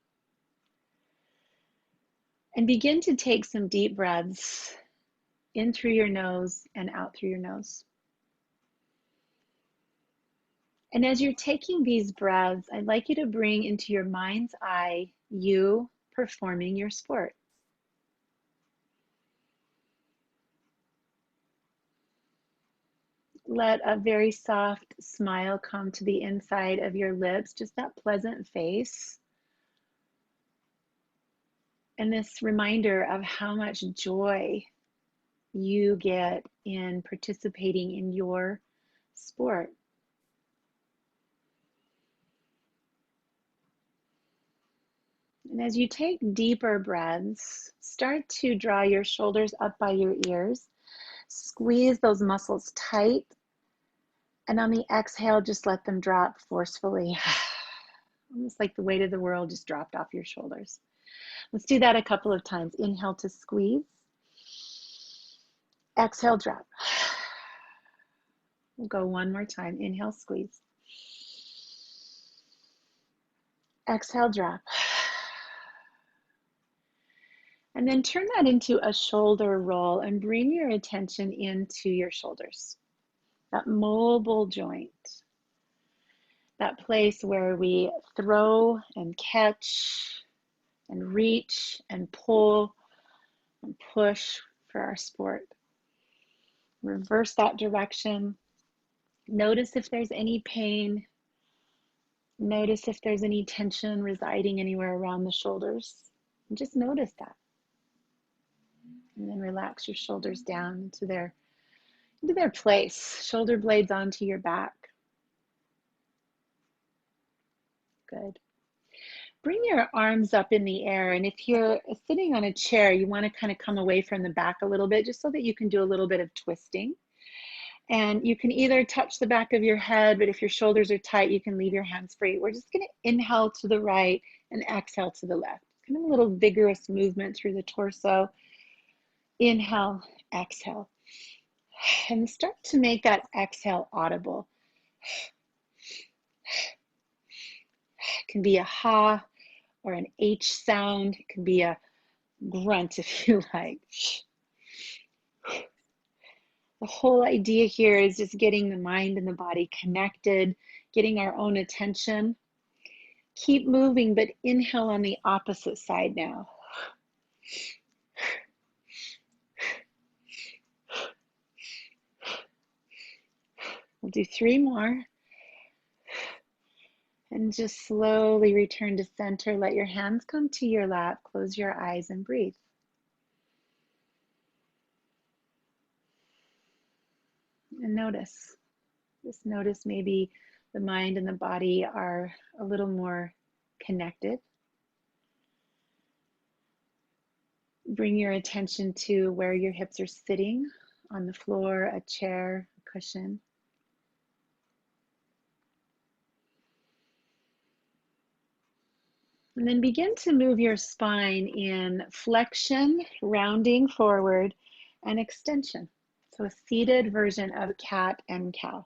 And begin to take some deep breaths in through your nose and out through your nose. And as you're taking these breaths, I'd like you to bring into your mind's eye you performing your sport. Let a very soft smile come to the inside of your lips, just that pleasant face. And this reminder of how much joy you get in participating in your sport. And as you take deeper breaths, start to draw your shoulders up by your ears. Squeeze those muscles tight. And on the exhale, just let them drop forcefully. Almost like the weight of the world just dropped off your shoulders. Let's do that a couple of times. Inhale to squeeze. Exhale, drop. We'll go one more time. Inhale, squeeze. Exhale, drop. And then turn that into a shoulder roll and bring your attention into your shoulders. That mobile joint. That place where we throw and catch and reach and pull and push for our sport. Reverse that direction. Notice if there's any pain. Notice if there's any tension residing anywhere around the shoulders. And just notice that. And then relax your shoulders down into their place. Shoulder blades onto your back. Good. Bring your arms up in the air. And if you're sitting on a chair, you want to kind of come away from the back a little bit, just so that you can do a little bit of twisting. And you can either touch the back of your head, but if your shoulders are tight, you can leave your hands free. We're just going to inhale to the right and exhale to the left. Kind of a little vigorous movement through the torso. Inhale, exhale. And start to make that exhale audible. It can be a ha or an H sound. It can be a grunt if you like. The whole idea here is just getting the mind and the body connected, getting our own attention. Keep moving, but inhale on the opposite side now. We'll do 3 more. And just slowly return to center. Let your hands come to your lap. Close your eyes and breathe. And notice. Just notice maybe the mind and the body are a little more connected. Bring your attention to where your hips are sitting, on the floor, a chair, a cushion. And then begin to move your spine in flexion, rounding forward, and extension. So a seated version of cat and cow.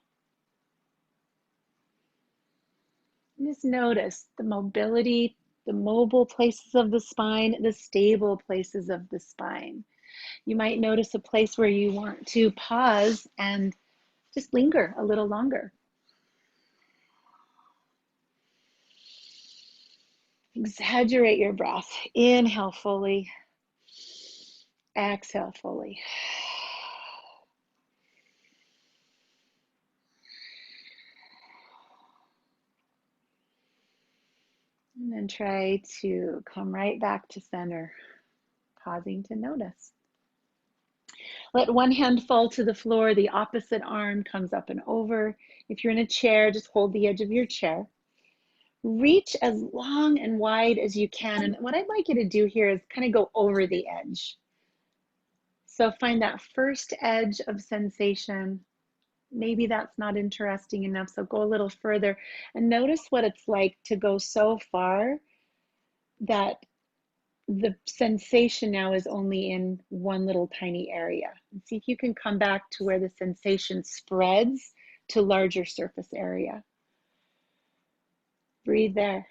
And just notice the mobility, the mobile places of the spine, the stable places of the spine. You might notice a place where you want to pause and just linger a little longer. Exaggerate your breath. Inhale fully. Exhale fully. And then try to come right back to center, pausing to notice. Let one hand fall to the floor. The opposite arm comes up and over. If you're in a chair, just hold the edge of your chair. Reach as long and wide as you can. And what I'd like you to do here is kind of go over the edge. So find that first edge of sensation. Maybe that's not interesting enough, so go a little further and notice what it's like to go so far that the sensation now is only in one little tiny area. And see if you can come back to where the sensation spreads to larger surface area. Breathe there.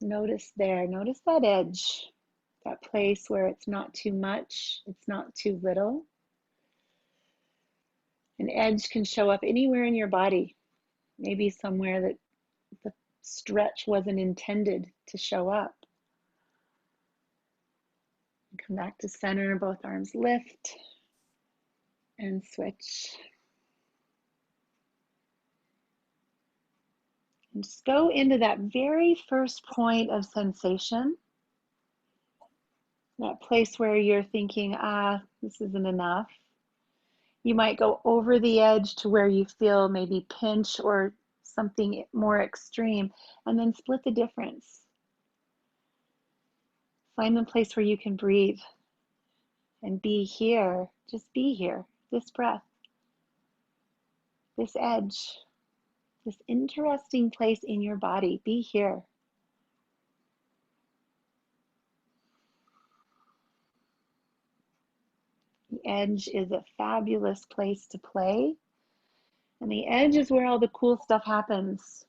Notice there, notice that edge, that place where it's not too much, it's not too little. An edge can show up anywhere in your body, maybe somewhere that the stretch wasn't intended to show up. Come back to center, both arms lift and switch. And just go into that very first point of sensation, that place where you're thinking, this isn't enough. You might go over the edge to where you feel maybe pinch or something more extreme, and then split the difference. Find the place where you can breathe and be here, just be here, this breath, this edge, this interesting place in your body, be here. The edge is a fabulous place to play, and the edge is where all the cool stuff happens.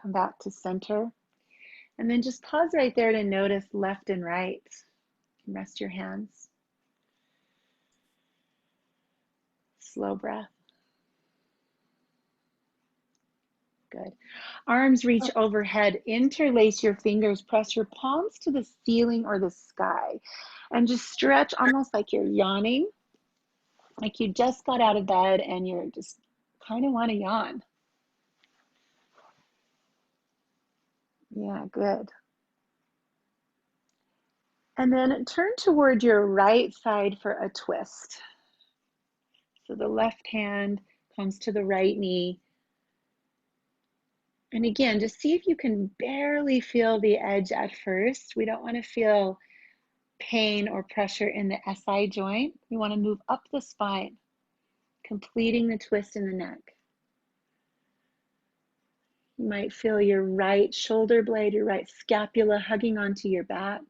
Come back to center, and then just pause right there to notice left and right. Rest your hands. Slow breath. Good. Arms reach overhead, interlace your fingers, press your palms to the ceiling or the sky, and just stretch almost like you're yawning, like you just got out of bed and you're just kind of want to yawn. Yeah, good. And then turn toward your right side for a twist. So the left hand comes to the right knee. And again, just see if you can barely feel the edge at first. We don't want to feel pain or pressure in the SI joint, we want to move up the spine, completing the twist in the neck. You might feel your right shoulder blade, your right scapula hugging onto your back.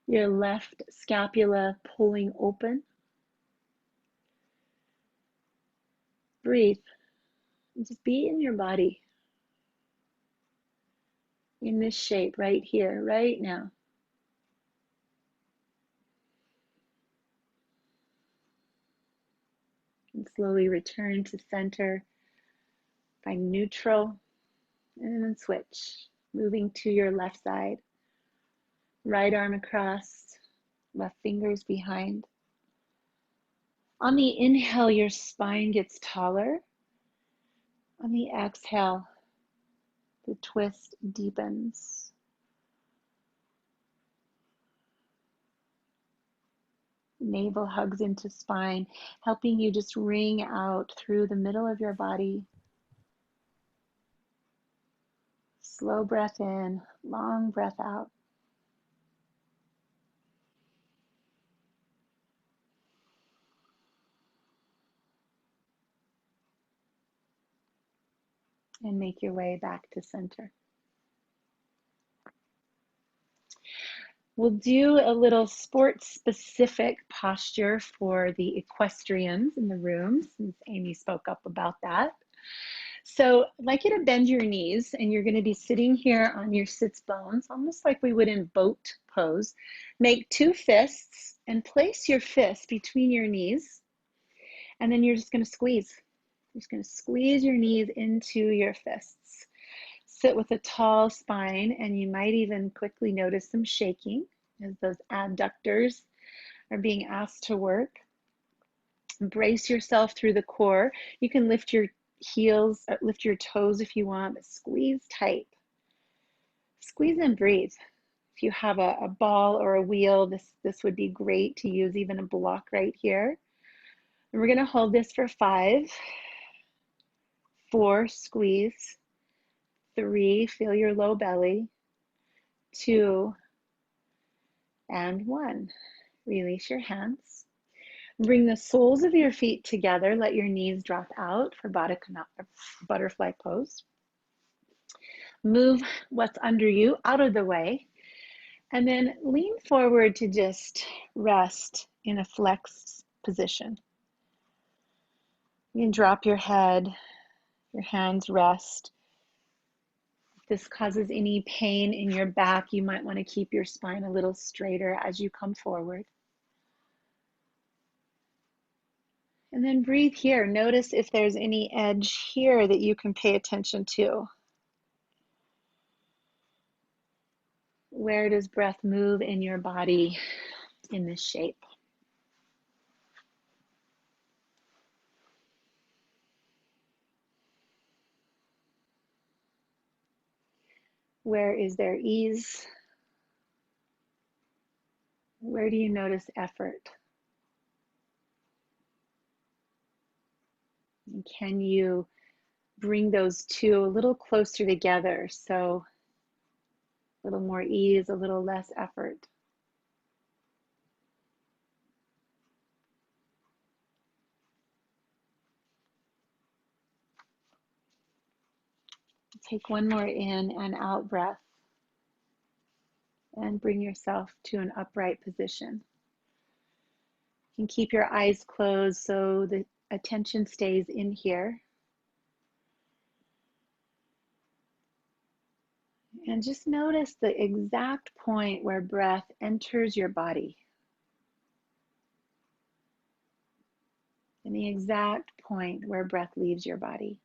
Your left scapula pulling open. Breathe. Just be in your body. In this shape right here, right now. And slowly return to center. Find neutral. And then switch. Moving to your left side. Right arm across. Left fingers behind. On the inhale, your spine gets taller. On the exhale, the twist deepens. Navel hugs into spine, helping you just ring out through the middle of your body. Slow breath in, long breath out. And make your way back to center. We'll do a little sport-specific posture for the equestrians in the room, since Amy spoke up about that. So I'd like you to bend your knees, and you're going to be sitting here on your sits bones, almost like we would in boat pose. Make two fists and place your fist between your knees, and then you're just going to squeeze. You're just going to squeeze your knees into your fists. Sit with a tall spine, and you might even quickly notice some shaking as those adductors are being asked to work. Brace yourself through the core. You can lift your heels, lift your toes if you want, but squeeze tight. Squeeze and breathe. If you have a ball or a wheel, this would be great to use, even a block right here. And we're going to hold this for 5, 4, squeeze, 3, feel your low belly, 2, and 1. Release your hands. Bring the soles of your feet together. Let your knees drop out for butterfly pose. Move what's under you out of the way. And then lean forward to just rest in a flexed position. You can drop your head, your hands rest. If this causes any pain in your back, you might want to keep your spine a little straighter as you come forward. And then breathe here. Notice if there's any edge here that you can pay attention to. Where does breath move in your body in this shape? Where is there ease? Where do you notice effort? And can you bring those two a little closer together? So a little more ease, a little less effort. Take one more in and out breath. And bring yourself to an upright position. You can keep your eyes closed so the attention stays in here. And just notice the exact point where breath enters your body. And the exact point where breath leaves your body.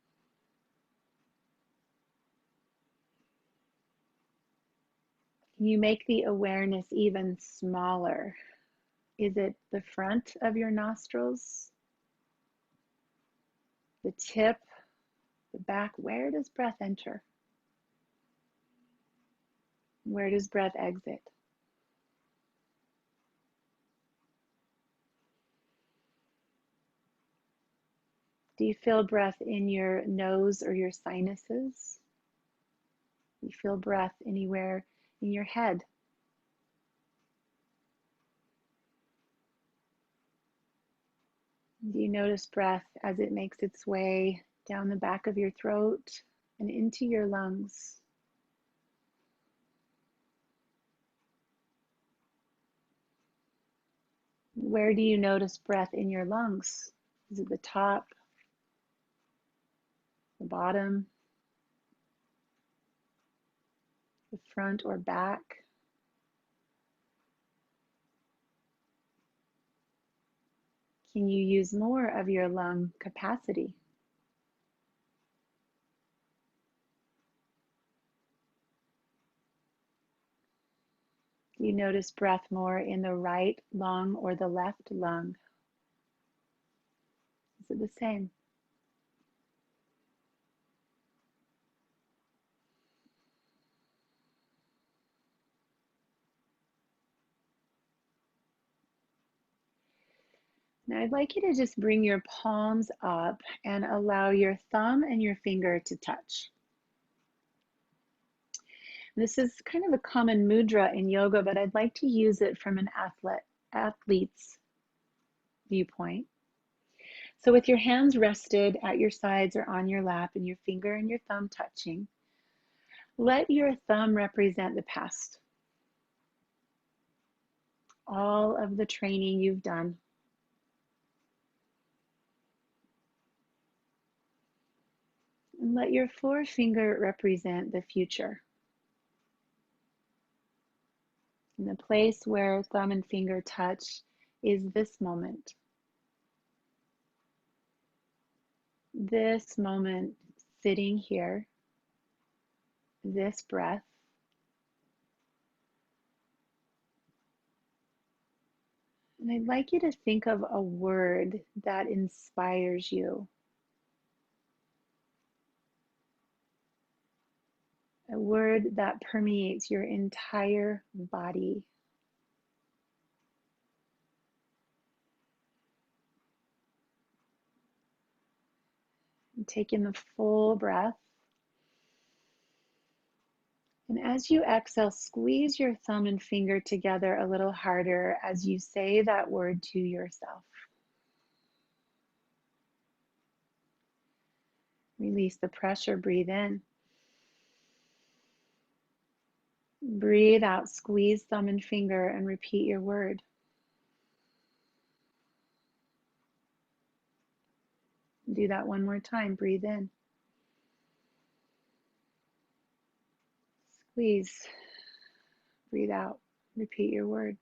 Can you make the awareness even smaller? Is it the front of your nostrils? The tip? The back? Where does breath enter? Where does breath exit? Do you feel breath in your nose or your sinuses? Do you feel breath anywhere in your head? Do you notice breath as it makes its way down the back of your throat and into your lungs? Where do you notice breath in your lungs? Is it the top, the bottom, the front or back? Can you use more of your lung capacity? Do you notice breath more in the right lung or the left lung? Is it the same? Now I'd like you to just bring your palms up and allow your thumb and your finger to touch. This is kind of a common mudra in yoga, but I'd like to use it from an athlete's viewpoint. So with your hands rested at your sides or on your lap and your finger and your thumb touching, let your thumb represent the past. All of the training you've done. And let your forefinger represent the future. And the place where thumb and finger touch is this moment. This moment sitting here, this breath. And I'd like you to think of a word that inspires you. A word that permeates your entire body. And take in the full breath. And as you exhale, squeeze your thumb and finger together a little harder as you say that word to yourself. Release the pressure, breathe in. Breathe out, squeeze thumb and finger and repeat your word. Do that one more time, breathe in. Squeeze, breathe out, repeat your word.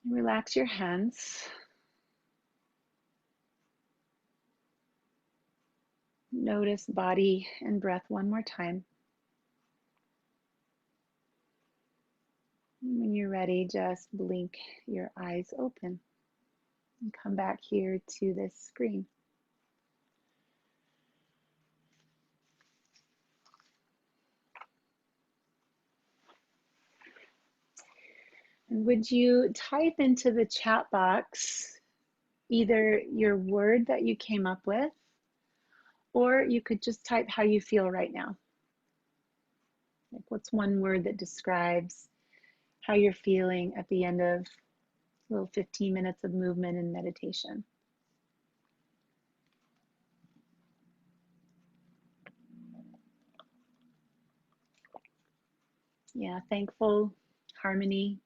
Relax your hands. Notice body and breath one more time. When you're ready, just blink your eyes open and come back here to this screen. And would you type into the chat box either your word that you came up with, or you could just type how you feel right now. Like, what's one word that describes how you're feeling at the end of a little 15 minutes of movement and meditation? Yeah, thankful, harmony,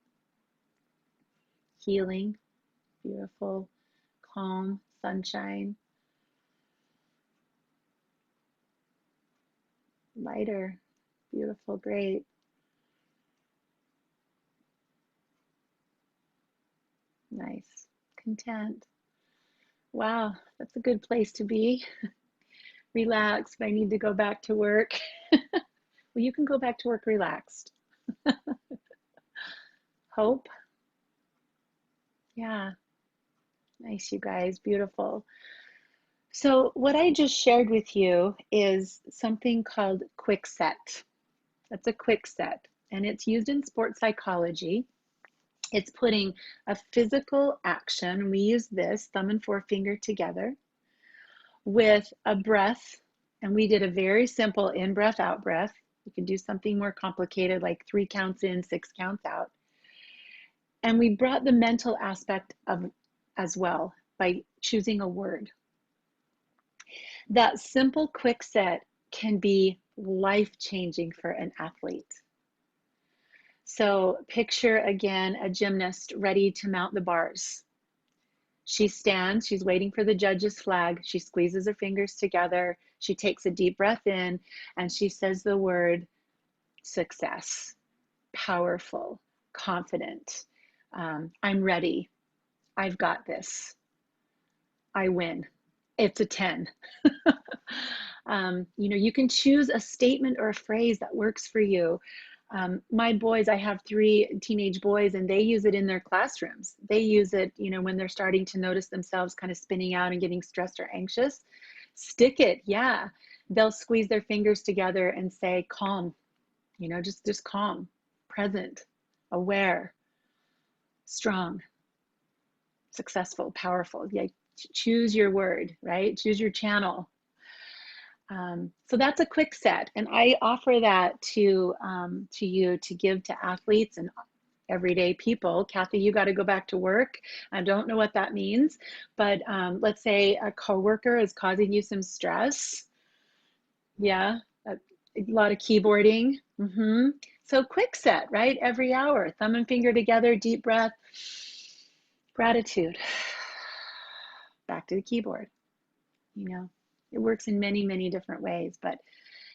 healing, beautiful, calm, sunshine, lighter, beautiful, great. Nice, content. Wow, that's a good place to be. Relaxed, I need to go back to work. Well, you can go back to work relaxed. Hope. Yeah, nice, you guys, beautiful. So what I just shared with you is something called quick set. That's a quick set, and it's used in sports psychology. It's putting a physical action, we use this, thumb and forefinger together, with a breath, and we did a very simple in-breath, out-breath. You can do something more complicated like 3 counts in, 6 counts out. And we brought the mental aspect of as well by choosing a word. That simple quick set can be life-changing for an athlete. So picture again a gymnast ready to mount the bars. She stands, she's waiting for the judge's flag. She squeezes her fingers together. She takes a deep breath in and she says the word success, powerful, confident. I'm ready. I've got this. I win. It's a 10. You know, you can choose a statement or a phrase that works for you. My boys, I have 3 teenage boys, and they use it in their classrooms. They use it, you know, when they're starting to notice themselves kind of spinning out and getting stressed or anxious. Stick it, yeah. They'll squeeze their fingers together and say, calm, you know, just calm, present, aware, strong, successful, powerful. Yeah, choose your word, right? Choose your channel. So that's a quick set, and I offer that to you to give to athletes and everyday people. Kathy, you got to go back to work. I don't know what that means, but let's say a coworker is causing you some stress. Yeah, a lot of keyboarding. So quick set, right? Every hour, thumb and finger together, deep breath, gratitude. Back to the keyboard, you know. It works in many, many different ways, but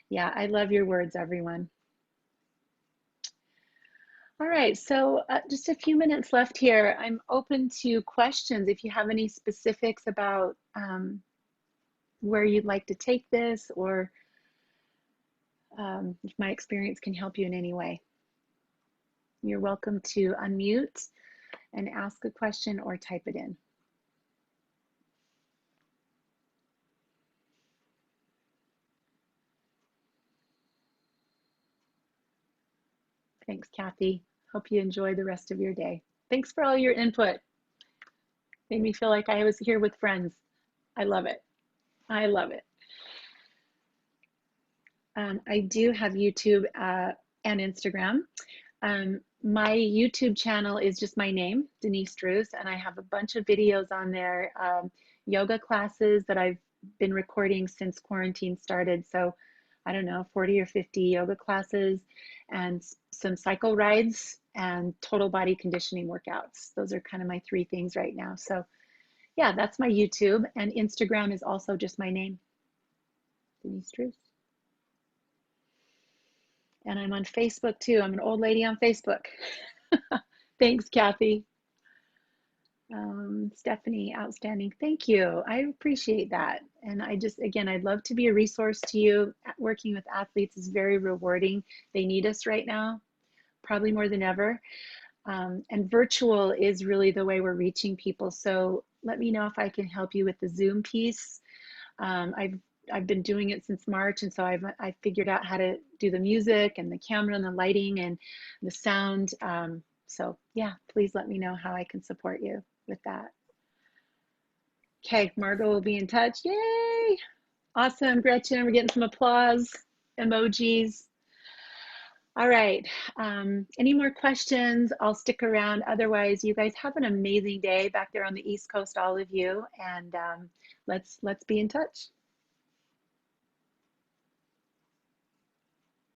yeah, I love your words, everyone. All right, so just a few minutes left here. I'm open to questions if you have any specifics about where you'd like to take this, or if my experience can help you in any way. You're welcome to unmute and ask a question or type it in. Thanks, Kathy. Hope you enjoy the rest of your day. Thanks for all your input. Made me feel like I was here with friends. I love it. I love it. I do have YouTube and Instagram. My YouTube channel is just my name, Denise Drews, and I have a bunch of videos on there, yoga classes that I've been recording since quarantine started. So I don't know, 40 or 50 yoga classes and some cycle rides and total body conditioning workouts. Those are kind of my 3 things right now. So yeah, that's my YouTube, and Instagram is also just my name, Denise Drews. And I'm on Facebook too. I'm an old lady on Facebook. Thanks, Kathy. Stephanie, outstanding. Thank you. I appreciate that. And I just, again, I'd love to be a resource to you. Working with athletes is very rewarding. They need us right now, probably more than ever. And virtual is really the way we're reaching people. So let me know if I can help you with the Zoom piece. I've been doing it since March, and so I figured out how to do the music and the camera and the lighting and the sound. So yeah, please let me know how I can support you with that. Okay, Margot will be in touch. Yay! Awesome, Gretchen. We're getting some applause emojis. All right. Any more questions? I'll stick around. Otherwise, you guys have an amazing day back there on the East Coast, all of you, and let's be in touch.